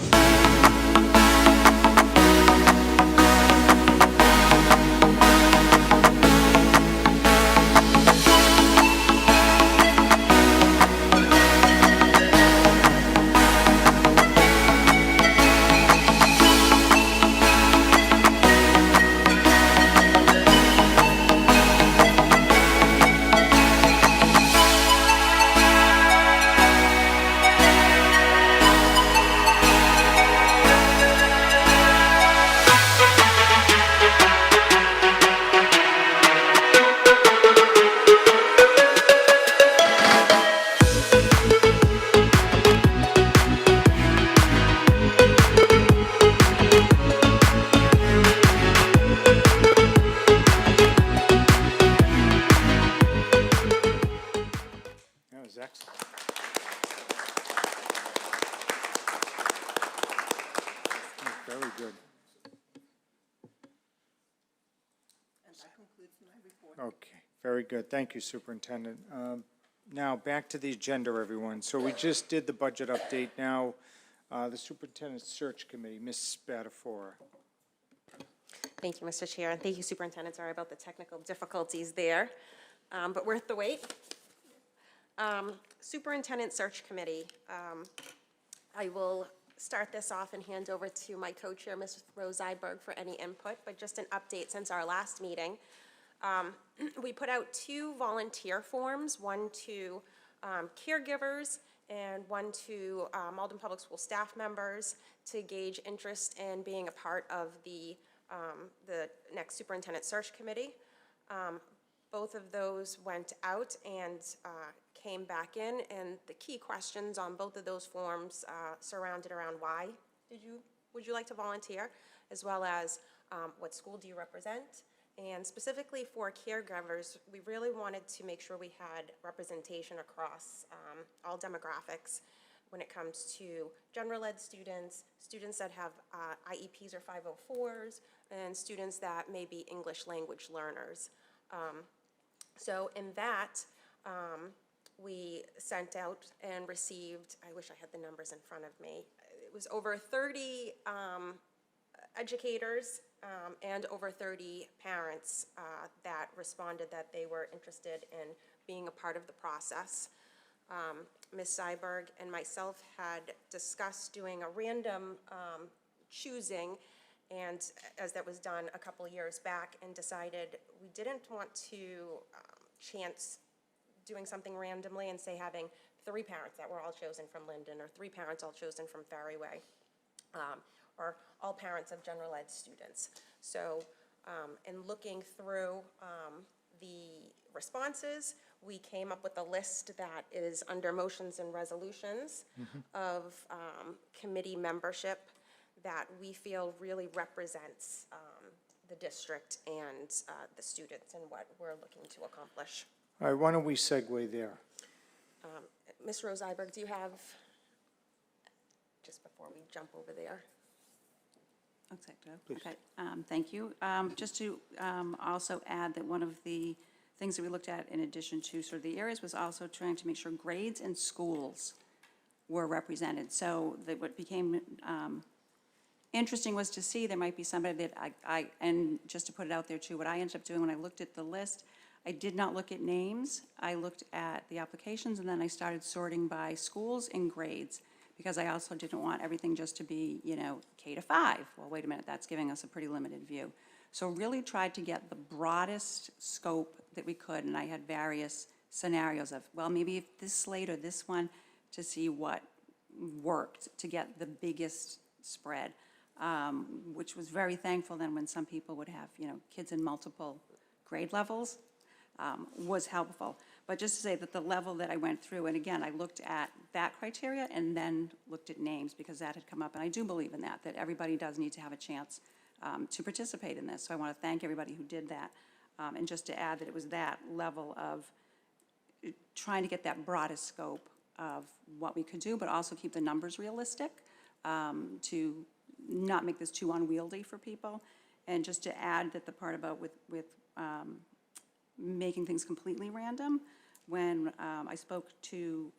Very good. Okay, very good. Thank you, Superintendent. Now, back to the agenda, everyone. So we just did the budget update. Now, the Superintendent Search Committee, Ms. Spadafora. Thank you, Mr. Chair, and thank you, Superintendent. Sorry about the technical difficulties there, but worth the wait. Superintendent Search Committee. I will start this off and hand over to my co-chair, Ms. Rose Zeiberg, for any input, but just an update since our last meeting. We put out 2 volunteer forms, one to caregivers and one to Malden Public School staff members to gauge interest in being a part of the next Superintendent Search Committee. Both of those went out and came back in, and the key questions on both of those forms surrounded around why would you like to volunteer, as well as what school do you represent. And specifically for caregivers, we really wanted to make sure we had representation across all demographics when it comes to general ed students, students that have IEPs or 504s, and students that may be English language learners. So in that, we sent out and received, I wish I had the numbers in front of me, it was over 30 educators and over 30 parents that responded that they were interested in being a part of the process. Ms. Zeiberg and myself had discussed doing a random choosing, and as that was done a couple of years back, and decided we didn't want to chance doing something randomly and say having 3 parents that were all chosen from Linden, or 3 parents all chosen from Ferryway, or all parents of general ed students. So in looking through the responses, we came up with a list that is under motions and resolutions of committee membership that we feel really represents the district and the students and what we're looking to accomplish. All right, why don't we segue there? Ms. Rose Zeiberg, do you have, just before we jump over there? Okay, thank you. Just to also add that one of the things that we looked at in addition to sort of the areas was also trying to make sure grades and schools were represented. So that what became interesting was to see there might be somebody that and just to put it out there too, what I ended up doing when I looked at the list, I did not look at names. I looked at the applications, and then I started sorting by schools and grades, because I also didn't want everything just to be, you know, K to 5. Well, wait a minute, that's giving us a pretty limited view. So really tried to get the broadest scope that we could, and I had various scenarios of, well, maybe if this slate or this one, to see what worked to get the biggest spread, which was very thankful then when some people would have, you know, kids in multiple grade levels. was helpful. But just to say that the level that I went through, and again, I looked at that criteria and then looked at names because that had come up. And I do believe in that everybody does need to have a chance to participate in this. So I want to thank everybody who did that. And just to add that it was that level of trying to get that broadest scope of what we could do, but also keep the numbers realistic, to not make this too unwieldy for people. And just to add that the part about with making things completely random, when I spoke to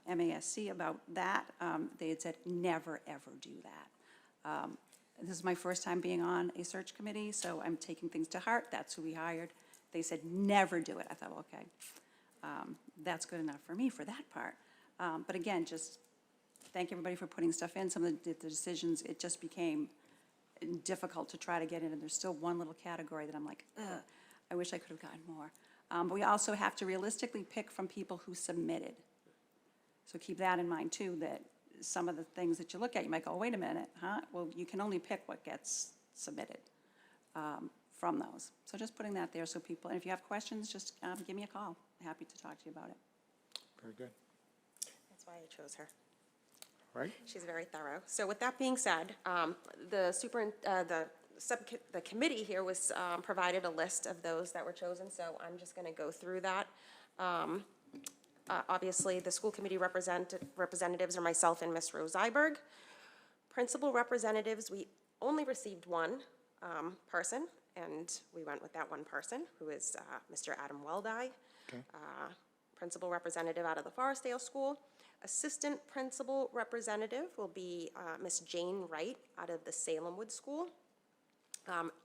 MASC about that, they had said, never, ever do that. This is my first time being on a search committee, so I'm taking things to heart. That's who we hired. They said, never do it. I thought, well, okay, that's good enough for me for that part. But again, just thank everybody for putting stuff in. Some of the decisions, it just became difficult to try to get in, and there's still one little category that I'm like, ugh, I wish I could have gotten more. But we also have to realistically pick from people who submitted. So keep that in mind too, that some of the things that you look at, you might go, wait a minute, huh? Well, you can only pick what gets submitted from those. So just putting that there so people, and if you have questions, just give me a call. I'm happy to talk to you about it. Very good. That's why I chose her. Right? She's very thorough. So with that being said, the committee here was provided a list of those that were chosen, so I'm just going to go through that. Obviously, the school committee representatives are myself and Ms. Rose Zeiberg. Principal representatives, we only received one person, and we went with that one person, who is Mr. Adam Weldi, Okay. principal representative out of the Forestdale School. Assistant principal representative will be Ms. Jane Wright out of the Salem Wood School.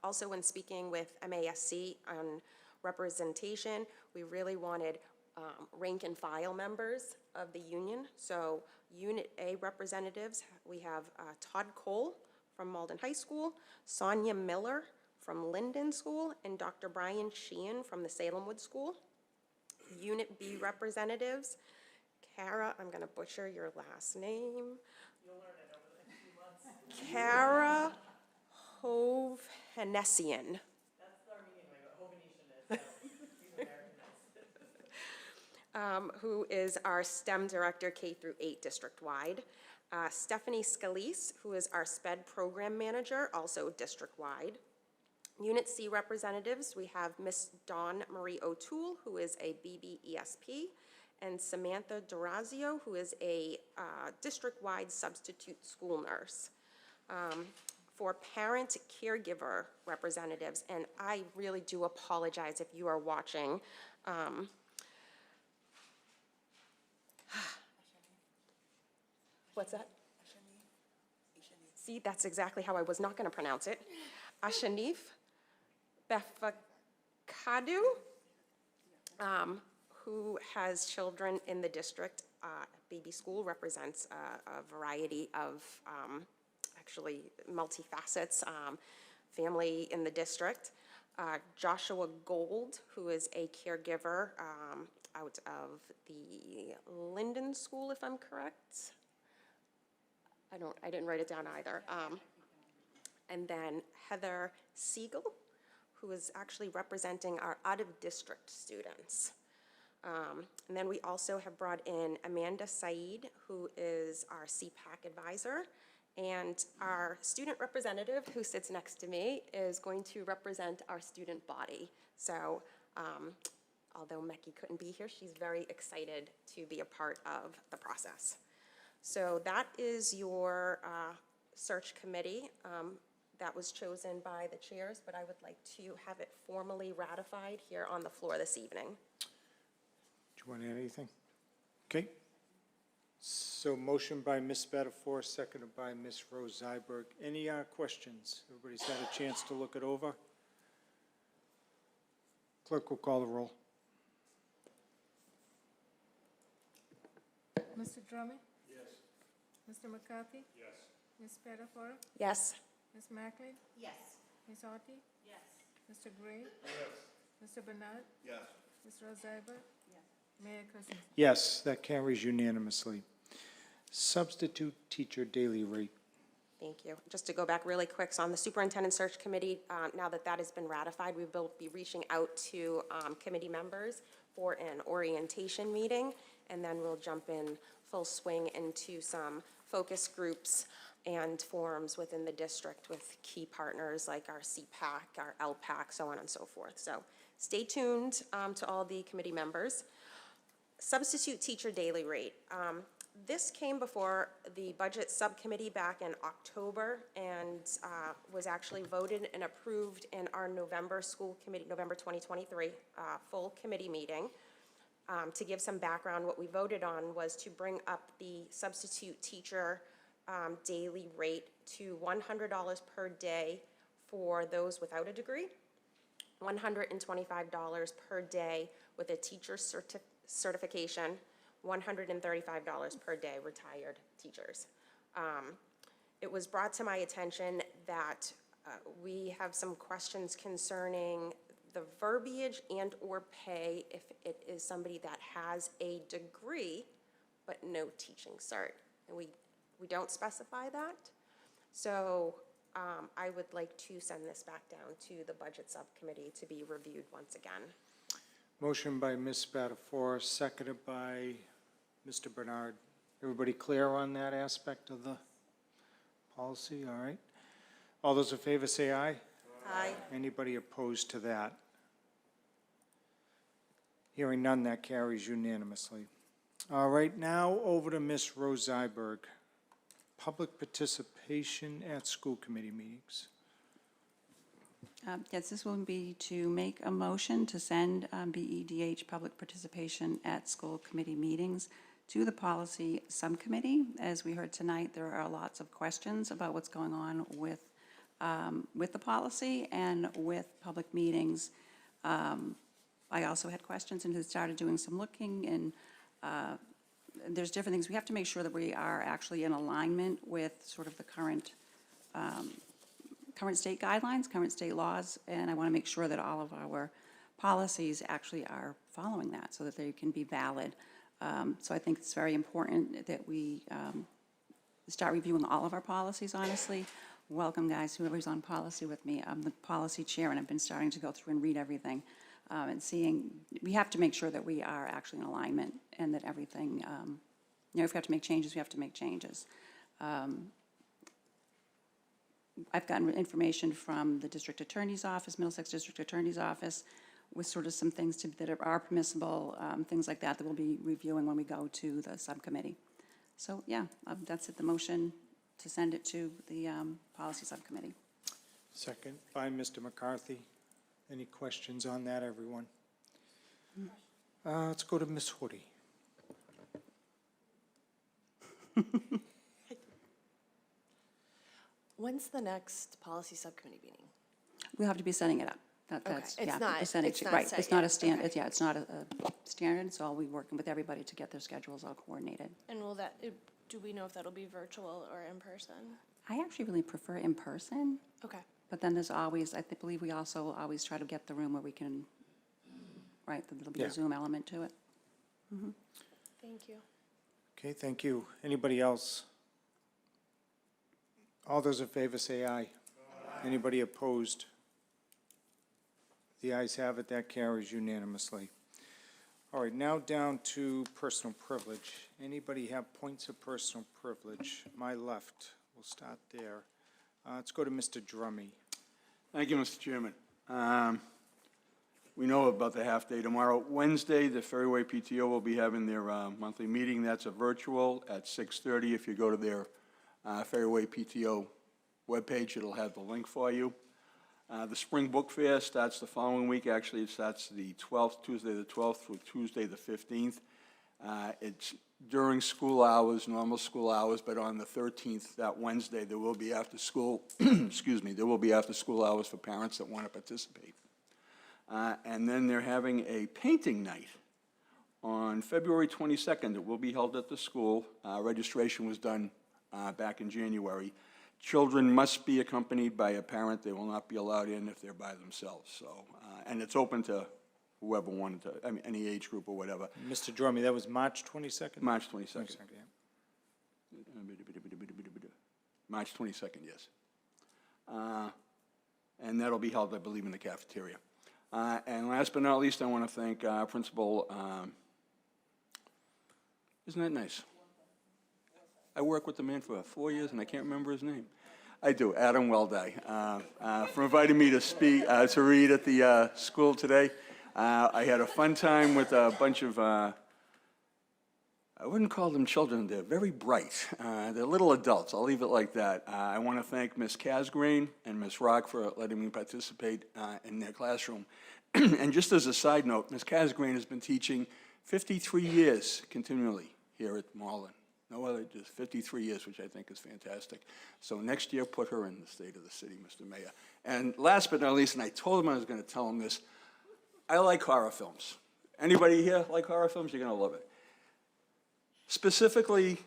Also, when speaking with MASC on representation, we really wanted rank and file members of the union. So Unit A representatives, we have Todd Cole from Malden High School, Sonia Miller from Linden School, and Dr. Brian Sheehan from the Salem Wood School. Unit B representatives, Kara, I'm going to butcher your last name. You'll learn it over the next few months. Kara Hovhanessian. That's Armenian way, but Hovhanessian is, he's Americanized. Who is our STEM director K through 8 district-wide. Stephanie Scalise, who is our SPED program manager, also district-wide. Unit C representatives, we have Miss Dawn Marie O'Toole, who is a BBESP, and Samantha Durazio, who is a district-wide substitute school nurse. For parent caregiver representatives, and I really do apologize if you are watching. What's that? See, that's exactly how I was not going to pronounce it. Ashanif Befakadu, who has children in the district. Baby School represents a variety of actually multifacets, family in the district. Joshua Gold, who is a caregiver out of the Linden School, if I'm correct. I didn't write it down either. And then Heather Siegel, who is actually representing our out-of-district students. And then we also have brought in Amanda Saeed, who is our CPAC advisor, and our student representative, who sits next to me, is going to represent our student body. So although Meki couldn't be here, she's very excited to be a part of the process. So that is your search committee. That was chosen by the chairs, but I would like to have it formally ratified here on the floor this evening. Do you want to add anything? Okay. So motion by Ms. Spadafora, seconded by Ms. Rose Zeiberg. Any questions? Everybody's had a chance to look it over. Clerk will call the roll. Mr. Drummond? Yes. Mr. McCarthy? Yes. Ms. Spadafora? Yes. Ms. Macklin? Yes. Ms. Harty? Yes. Mr. Gray? Yes. Mr. Bernard? Yes. Ms. Rose Zeiberg? Yes. Mayor Cousins? Yes, that carries unanimously. Substitute teacher daily rate. Thank you. Just to go back really quick, so on the Superintendent Search Committee, now that that has been ratified, we will be reaching out to committee members for an orientation meeting, and then we'll jump in full swing into some focus groups and forums within the district with key partners like our CPAC, our LPAC, so on and so forth. So stay tuned to all the committee members. Substitute teacher daily rate. This came before the Budget Subcommittee back in October and was actually voted and approved in our November school committee, November 2023, full committee meeting. To give some background, what we voted on was to bring up the substitute teacher daily rate to $100 per day for those without a degree, $125 per day with a teacher certification, $135 per day retired teachers. It was brought to my attention that we have some questions concerning the verbiage and or pay if it is somebody that has a degree but no teaching cert. And we don't specify that. So I would like to send this back down to the Budget Subcommittee to be reviewed once again. Motion by Ms. Spadafora, seconded by Mr. Bernard. Everybody clear on that aspect of the policy? All right. All those in favor say aye. Aye. Anybody opposed to that? Hearing none, that carries unanimously. All right, now over to Ms. Rose Zeiberg. Public participation at school committee meetings. Yes, this will be to make a motion to send BEDH public participation at school committee meetings to the policy subcommittee. As we heard tonight, there are lots of questions about what's going on with the policy and with public meetings. I also had questions and had started doing some looking, and there's different things. We have to make sure that we are actually in alignment with sort of the current state guidelines, current state laws, and I want to make sure that all of our policies actually are following that so that they can be valid. So I think it's very important that we start reviewing all of our policies, honestly. Welcome, guys, whoever's on policy with me. I'm the policy chair, and I've been starting to go through and read everything and seeing, we have to make sure that we are actually in alignment and that everything, if we have to make changes, we have to make changes. I've gotten information from the district attorney's office, Middlesex District Attorney's Office, with sort of some things that are permissible, things like that we'll be reviewing when we go to the subcommittee. So, yeah, that's it, the motion to send it to the policy subcommittee. Second by Mr. McCarthy. Any questions on that, everyone? Let's go to Ms. Hoodie. When's the next policy subcommittee meeting? We'll have to be setting it up. That's, It's yeah, not- percentage, it's not right, set it's not yet. a stand, Okay. yeah, it's not a standard, so I'll be working with everybody to get their schedules all coordinated. And will that, do we know if that'll be virtual or in person? I actually really prefer in person, Okay. but then there's always, believe we also always try to get the room where we can, right, there'll be Yeah. a Zoom element to it. Thank you. Okay, thank you. Anybody else? All those in favor say aye. Anybody opposed? The ayes have it, that carries unanimously. All right, now down to personal privilege. Anybody have points of personal privilege? My left, we'll start there. Let's go to Mr. Drummy. Thank you, Mr. Chairman. We know about the half-day tomorrow. Wednesday, the Ferryway PTO will be having their monthly meeting. That's a virtual at 6:30. If you go to their Ferryway PTO webpage, it'll have the link for you. The Spring Book Fair starts the following week. Actually, it starts the 12th, Tuesday the 12th through Tuesday the 15th. It's during school hours, normal school hours, but on the 13th, that Wednesday, there will be after school, excuse me, there will be after school hours for parents that want to participate. And then they're having a painting night on February 22nd. It will be held at the school. Registration was done back in January. Children must be accompanied by a parent. They will not be allowed in if they're by themselves. So, and it's open to whoever wanted to, I mean, any age group or whatever. Mr. Drummy, that was March 22nd? March 22nd. March 22nd, yes. And that'll be held, I believe, in the cafeteria. And last but not least, I want to thank our principal. Isn't that nice? I worked with the man for 4 years, and I can't remember his name. I do, Adam Weldy, for inviting me to speak, to read at the school today. I had a fun time with a bunch of, I wouldn't call them children, they're very bright. They're little adults, I'll leave it like that. I want to thank Ms. Casgrain and Ms. Rock for letting me participate in their classroom. And just as a side note, Ms. Casgrain has been teaching 53 years continually here at Malden. No other, just 53 years, which I think is fantastic. So next year, put her in the state of the city, Mr. Mayor. And last but not least, and I told him I was going to tell him this, I like horror films. Anybody here like horror films? You're going to love it. Specifically,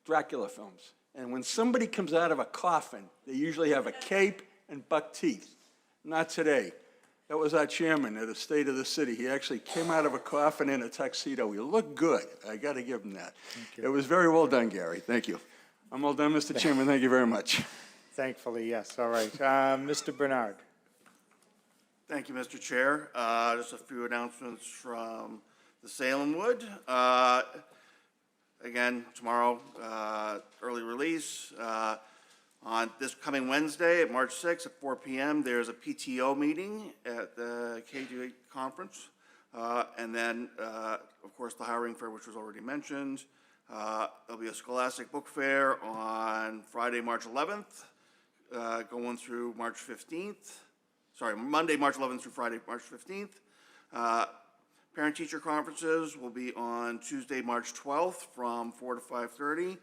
Dracula films. And when somebody comes out of a coffin, they usually have a cape and buck teeth. Not today. That was our chairman at the State of the City. He actually came out of a coffin in a tuxedo. He looked good. I got to give him that. It was very well done, Gary. Thank you. I'm all done, Mr. Chairman. Thank you very much. Thankfully, yes. All right. Mr. Bernard. Thank you, Mr. Chair. Just a few announcements from the Salem Wood. Again, tomorrow, early release. On this coming Wednesday, at March 6th at 4 p.m., there's a PTO meeting at the KG conference. And then, of course, the hiring fair, which was already mentioned. There'll be a Scholastic Book Fair on Friday, March 11th, going through March 15th. Sorry, Monday, March 11th through Friday, March 15th. Parent-teacher conferences will be on Tuesday, March 12th from 4 to 5:30.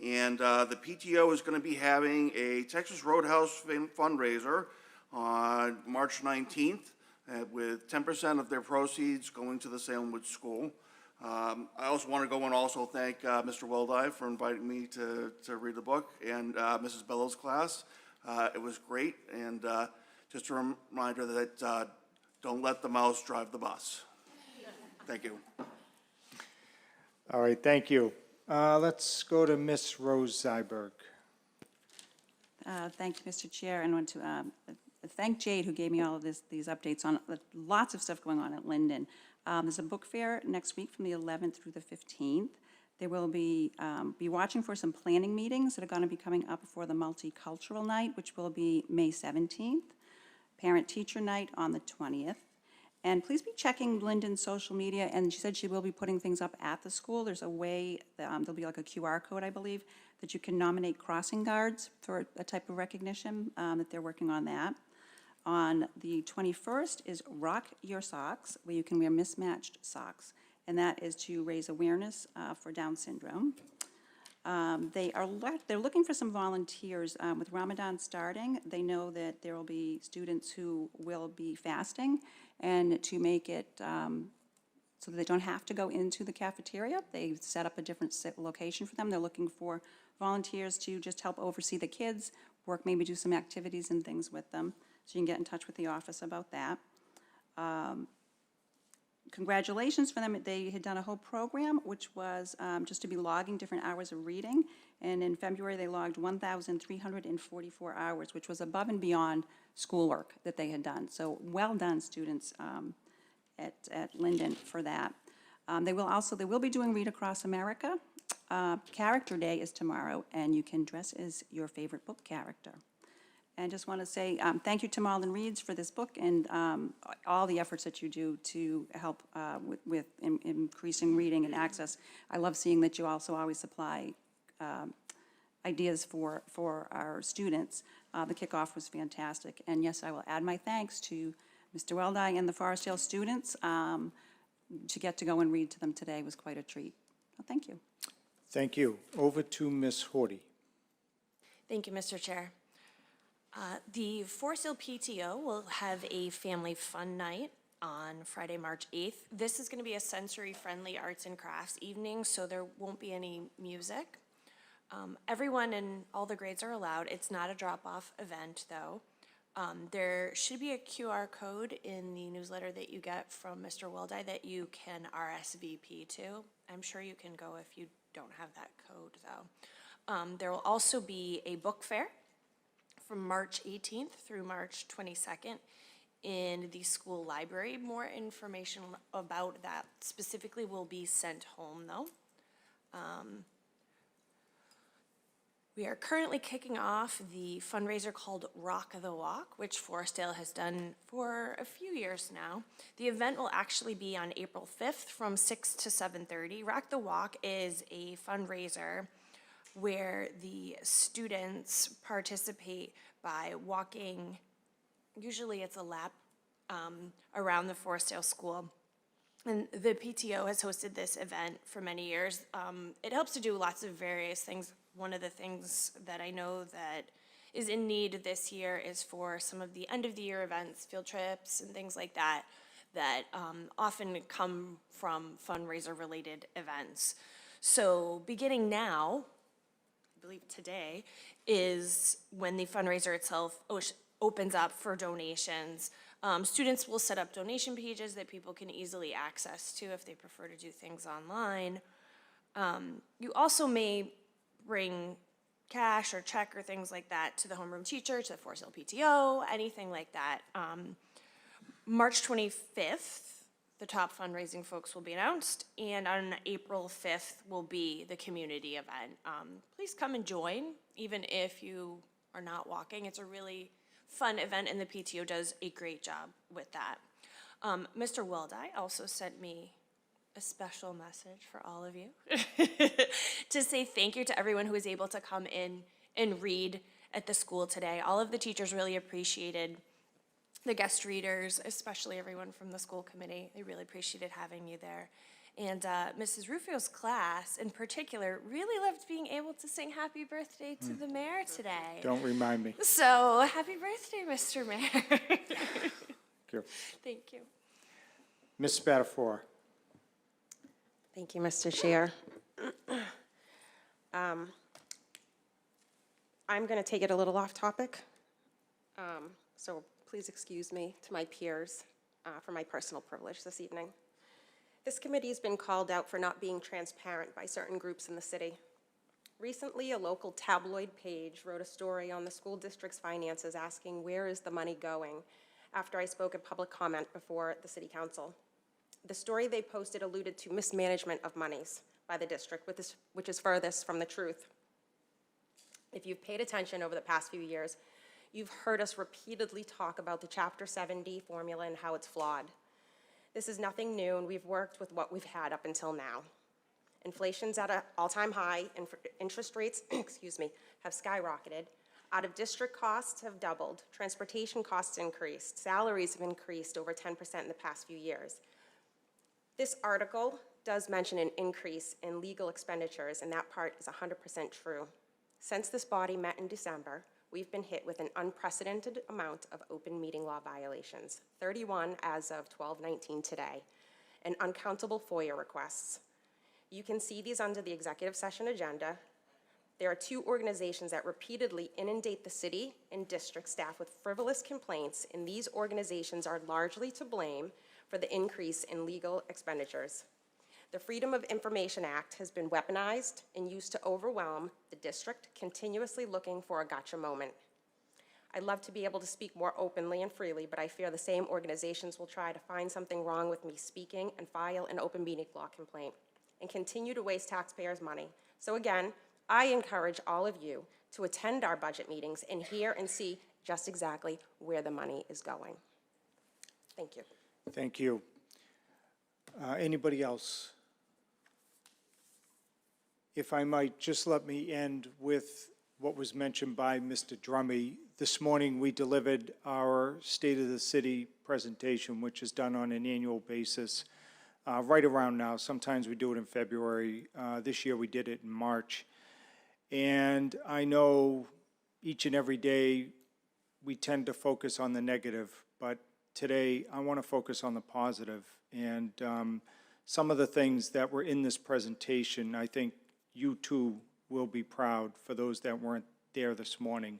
And the PTO is going to be having a Texas Roadhouse fundraiser on March 19th with 10% of their proceeds going to the Salem Wood School. I also want to go and also thank Mr. Weldy for inviting me to read the book, and Mrs. Bellow's class. It was great, and just a reminder that don't let the mouse drive the bus. Thank you. All right, thank you. Let's go to Ms. Rose Zeiberg. Thank you, Mr. Chair, and I want to thank Jade, who gave me all of these updates on lots of stuff going on at Linden. There's a book fair next week from the 11th through the 15th. There will be watching for some planning meetings that are going to be coming up before the Multicultural Night, which will be May 17th, Parent-Teacher Night on the 20th. And please be checking Linden's social media, and she said she will be putting things up at the school. There's a way, there'll be like a QR code, I believe, that you can nominate crossing guards for a type of recognition, that they're working on that. On the 21st is Rock Your Socks, where you can wear mismatched socks, and that is to raise awareness for Down syndrome. They're looking for some volunteers. With Ramadan starting, they know that there will be students who will be fasting, and to make it so that they don't have to go into the cafeteria, they set up a different location for them. They're looking for volunteers to just help oversee the kids, maybe do some activities and things with them. So you can get in touch with the office about that. Congratulations for them. They had done a whole program, which was just to be logging different hours of reading. And in February, they logged 1,344 hours, which was above and beyond schoolwork that they had done. So well done, students at Linden for that. They will be doing Read Across America. Character Day is tomorrow, and you can dress as your favorite book character. And just want to say thank you to Malden Reads for this book and all the efforts that you do to help with increasing reading and access. I love seeing that you also always supply ideas for our students. The kickoff was fantastic. And yes, I will add my thanks to Mr. Weldy and the Forest Hill students. To get to go and read to them today was quite a treat. So thank you. Thank you. Over to Ms. Horty. Thank you, Mr. Chair. The Forest Hill PTO will have a family fun night on Friday, March 8th. This is going to be a sensory-friendly arts and crafts evening, so there won't be any music. Everyone in all the grades are allowed. It's not a drop-off event, though. There should be a QR code in the newsletter that you get from Mr. Weldy that you can RSVP to. I'm sure you can go if you don't have that code, though. There will also be a book fair from March 18th through March 22nd in the school library. More information about that specifically will be sent home, though. We are currently kicking off the fundraiser called Rock the Walk, which Forestdale has done for a few years now. The event will actually be on April 5th from 6 to 7:30. Rock the Walk is a fundraiser where the students participate by walking, usually it's a lap, around the Forestdale School. And the PTO has hosted this event for many years. It helps to do lots of various things. One of the things that I know that is in need this year is for some of the end of the year events, field trips and things like that, that often come from fundraiser related events. So beginning now, I believe today, is when the fundraiser itself opens up for donations. Students will set up donation pages that people can easily access to if they prefer to do things online. You also may bring cash or check or things like that to the homeroom teacher, to the Forestdale PTO, anything like that. March 25th, the top fundraising folks will be announced, and on April 5th will be the community event. Please come and join, even if you are not walking. It's a really fun event, and the PTO does a great job with that. Mr. Wildai also sent me a special message for all of you to say thank you to everyone who was able to come in and read at the school today. All of the teachers really appreciated the guest readers, especially everyone from the school committee. They really appreciated having you there. And Mrs. Rufio's class, in particular, really loved being able to sing happy birthday to the mayor today. Don't remind me. So, happy birthday, Mr. Mayor. Thank you. Thank you. Ms. Spadafora. Thank you, Mr. Chair. I'm going to take it a little off topic, so please excuse me to my peers for my personal privilege this evening. This committee has been called out for not being transparent by certain groups in the city. Recently, a local tabloid page wrote a story on the school district's finances asking where is the money going after I spoke at public comment before the city council. The story they posted alluded to mismanagement of monies by the district, which is furthest from the truth. If you've paid attention over the past few years, you've heard us repeatedly talk about the Chapter 7D formula and how it's flawed. This is nothing new, and we've worked with what we've had up until now. Inflation's at an all-time high, and interest rates, have skyrocketed. Out-of-district costs have doubled. Transportation costs increased. Salaries have increased over 10% in the past few years. This article does mention an increase in legal expenditures, and that part is 100% true. Since this body met in December, we've been hit with an unprecedented amount of open meeting law violations, 31 as of 12/19 today, and uncountable FOIA requests. You can see these under the executive session agenda. There are two organizations that repeatedly inundate the city and district staff with frivolous complaints, and these organizations are largely to blame for the increase in legal expenditures. The Freedom of Information Act has been weaponized and used to overwhelm the district, continuously looking for a gotcha moment. I'd love to be able to speak more openly and freely, but I fear the same organizations will try to find something wrong with me speaking and file an open meeting law complaint and continue to waste taxpayers' money. So again, I encourage all of you to attend our budget meetings and hear and see just exactly where the money is going. Thank you. Thank you. Anybody else? If I might, just let me end with what was mentioned by Mr. Drummy. This morning, we delivered our State of the City presentation, which is done on an annual basis, right around now. Sometimes we do it in February. This year, we did it in March. And I know each and every day, we tend to focus on the negative, but today, I want to focus on the positive. And some of the things that were in this presentation, I think you too will be proud for those that weren't there this morning.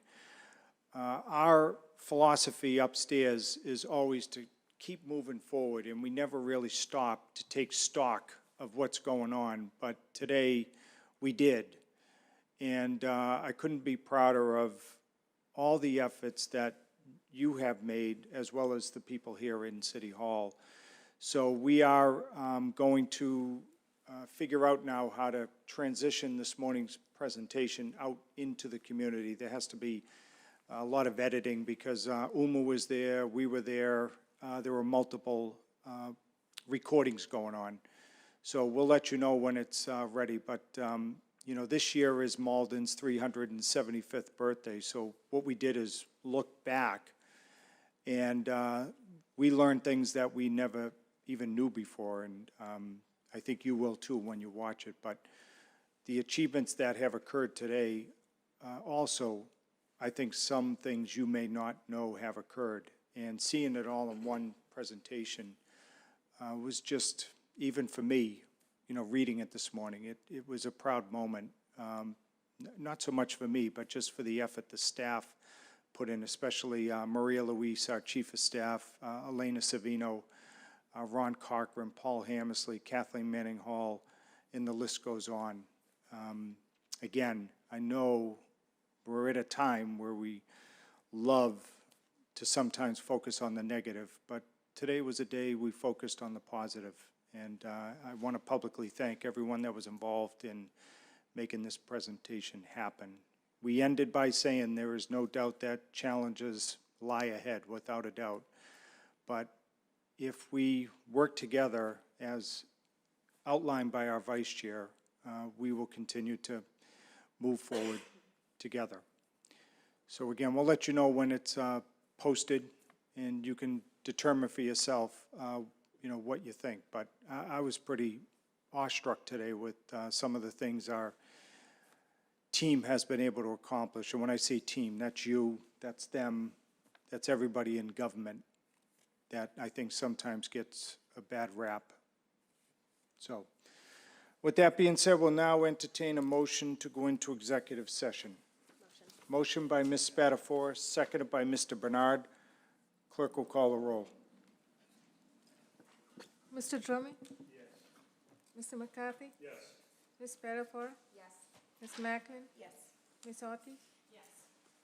Our philosophy upstairs is always to keep moving forward, and we never really stop to take stock of what's going on. But today, we did. And I couldn't be prouder of all the efforts that you have made, as well as the people here in City Hall. So we are going to figure out now how to transition this morning's presentation out into the community. There has to be a lot of editing because Uma was there, we were there, there were multiple recordings going on. So we'll let you know when it's ready, but you know, this year is Malden's 375th birthday, so what we did is look back, and we learned things that we never even knew before, and I think you will too when you watch it, but the achievements that have occurred today also, I think some things you may not know have occurred, and seeing it all in one presentation was just, even for me, you know, reading it this morning, it was a proud moment, not so much for me, but just for the effort the staff put in, especially Maria Luis, our Chief of Staff, Elena Savino, Ron Cochran, Paul Hammersley, Kathleen Manning Hall, and the list goes on. Again, I know we're at a time where we love to sometimes focus on the negative, but today was a day we focused on the positive. And I want to publicly thank everyone that was involved in making this presentation happen. We ended by saying there is no doubt that challenges lie ahead, without a doubt. But if we work together, as outlined by our Vice Chair, we will continue to move forward together. So again, we'll let you know when it's posted, and you can determine for yourself you know, what you think, but I was pretty awestruck today with some of the things our team has been able to accomplish. And when I say team, that's you, that's them, that's everybody in government that I think sometimes gets a bad rap. So, with that being said, we'll now entertain a motion to go into executive session. Motion by Ms. Spadafora, seconded by Mr. Bernard. Clerk will call the roll. Mr. Drummond? Yes. Mr. McCarthy? Yes. Ms. Spadafora? Yes. Ms. Macklin? Yes. Ms. Ortiz? Yes.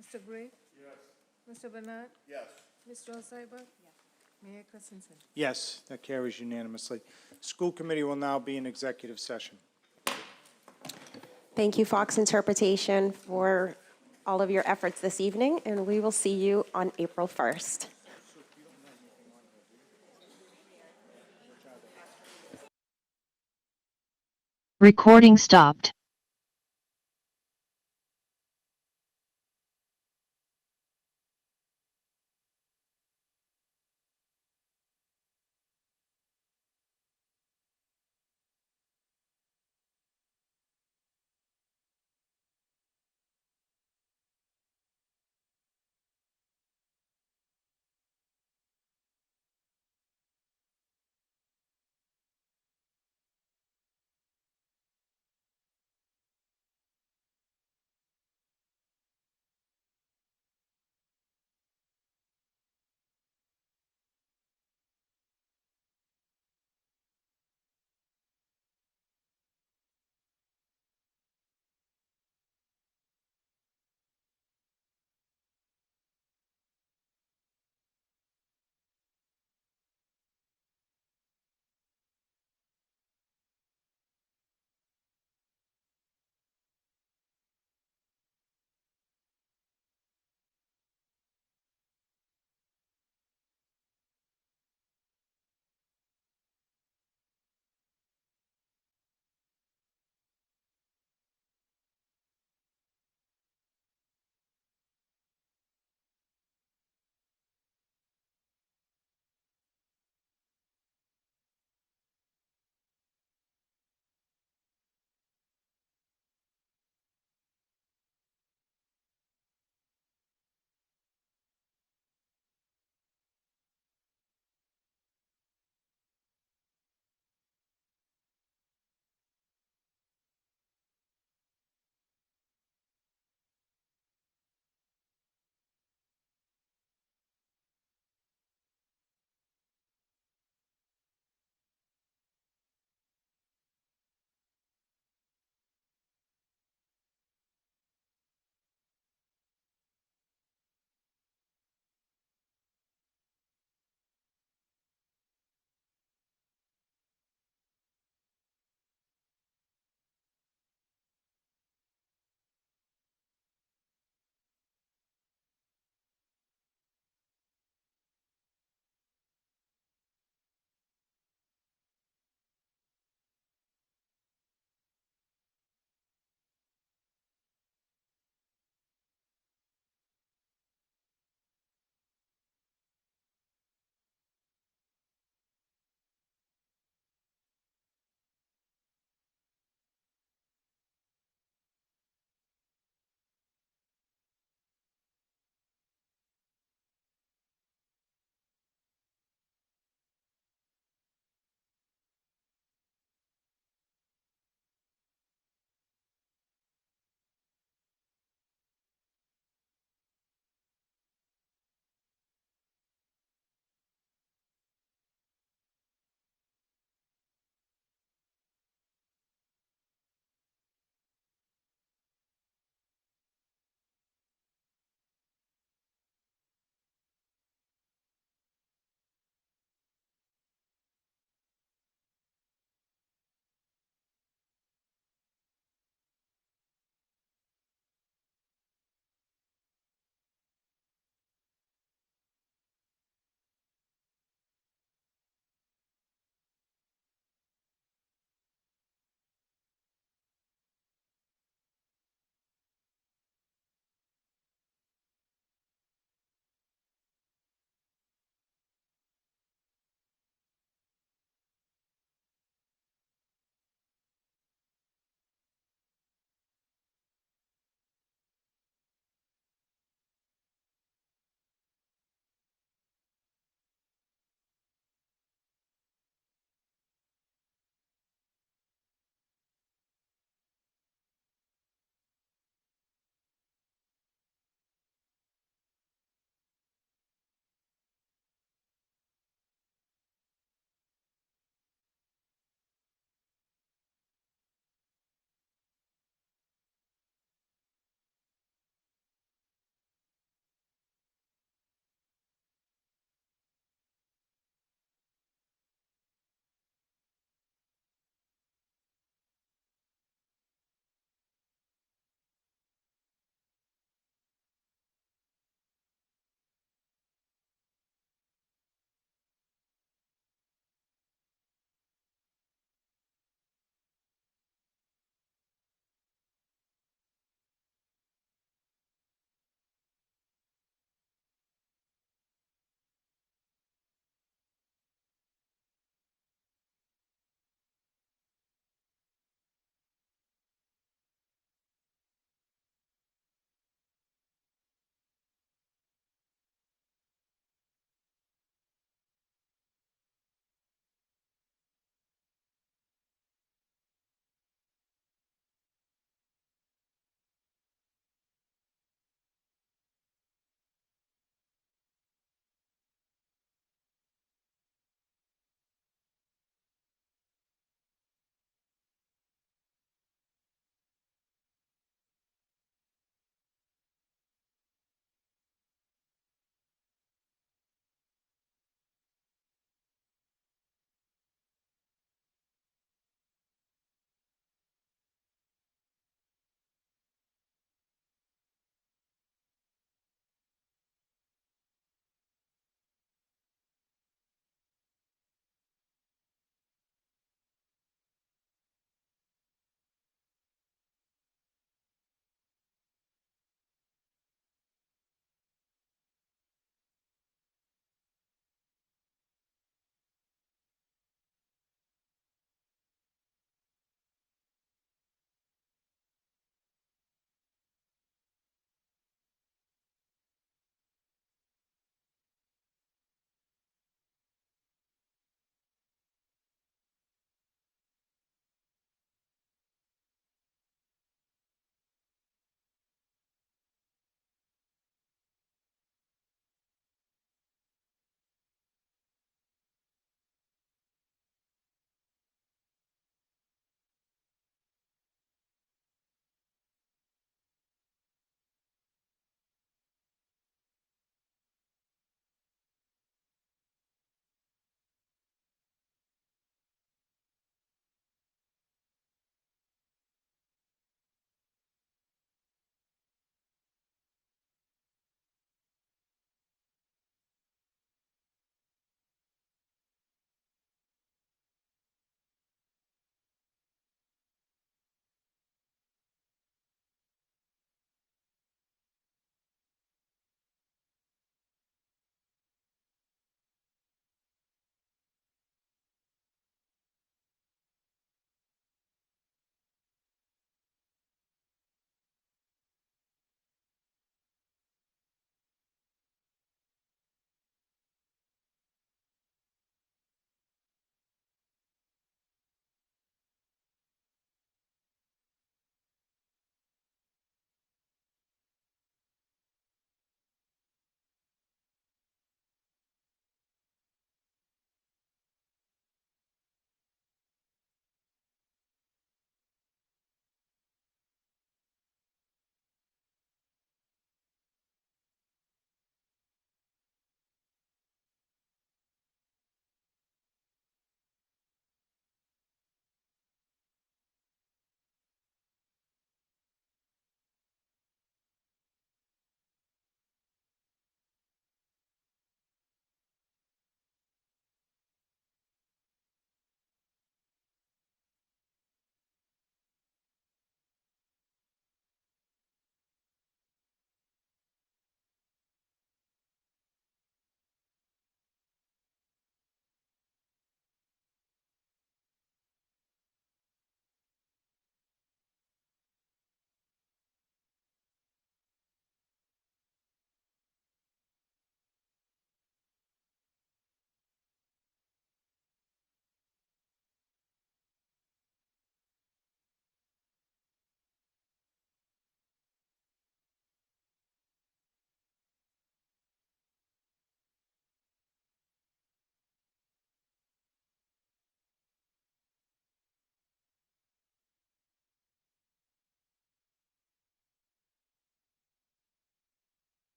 Mr. Gray? Yes. Mr. Bernard? Yes. Ms. Jones Zeiberg? Yes. Mayor Christensen? Yes, that carries unanimously. School committee will now be in executive session. Thank you, Fox Interpretation, for all of your efforts this evening, and we will see you on April 1st. Recording stopped.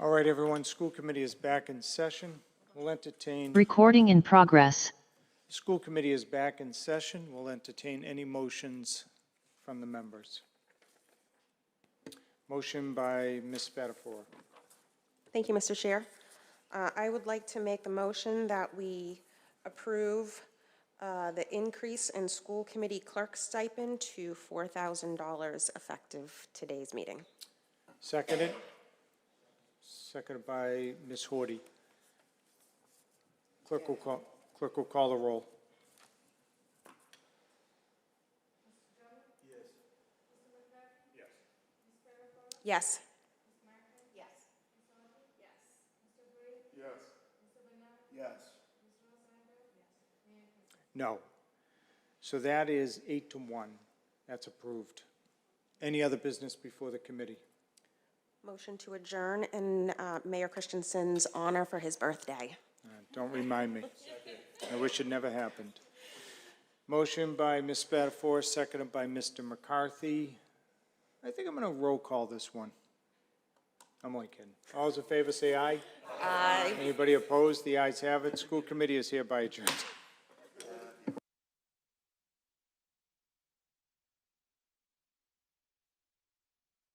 All right, everyone, school committee is back in session. We'll entertain, Recording in progress. school committee is back in session. We'll entertain any motions from the members. Motion by Ms. Spadafora. Thank you, Mr. Chair. I would like to make the motion that we approve the increase in school committee clerk stipend to $4,000 effective today's meeting. Seconded. Seconded by Ms. Horty. Clerk will call the roll. Yes. Yes. No. So that is 8-1. That's approved. Any other business before the committee? Motion to adjourn in Mayor Christensen's honor for his birthday. Don't remind me. I wish it never happened. Motion by Ms. Spadafora, seconded by Mr. McCarthy. I think I'm going to roll call this one. I'm only kidding. All those in favor say aye. Aye. Anybody opposed? The ayes have it. School committee is hereby adjourned.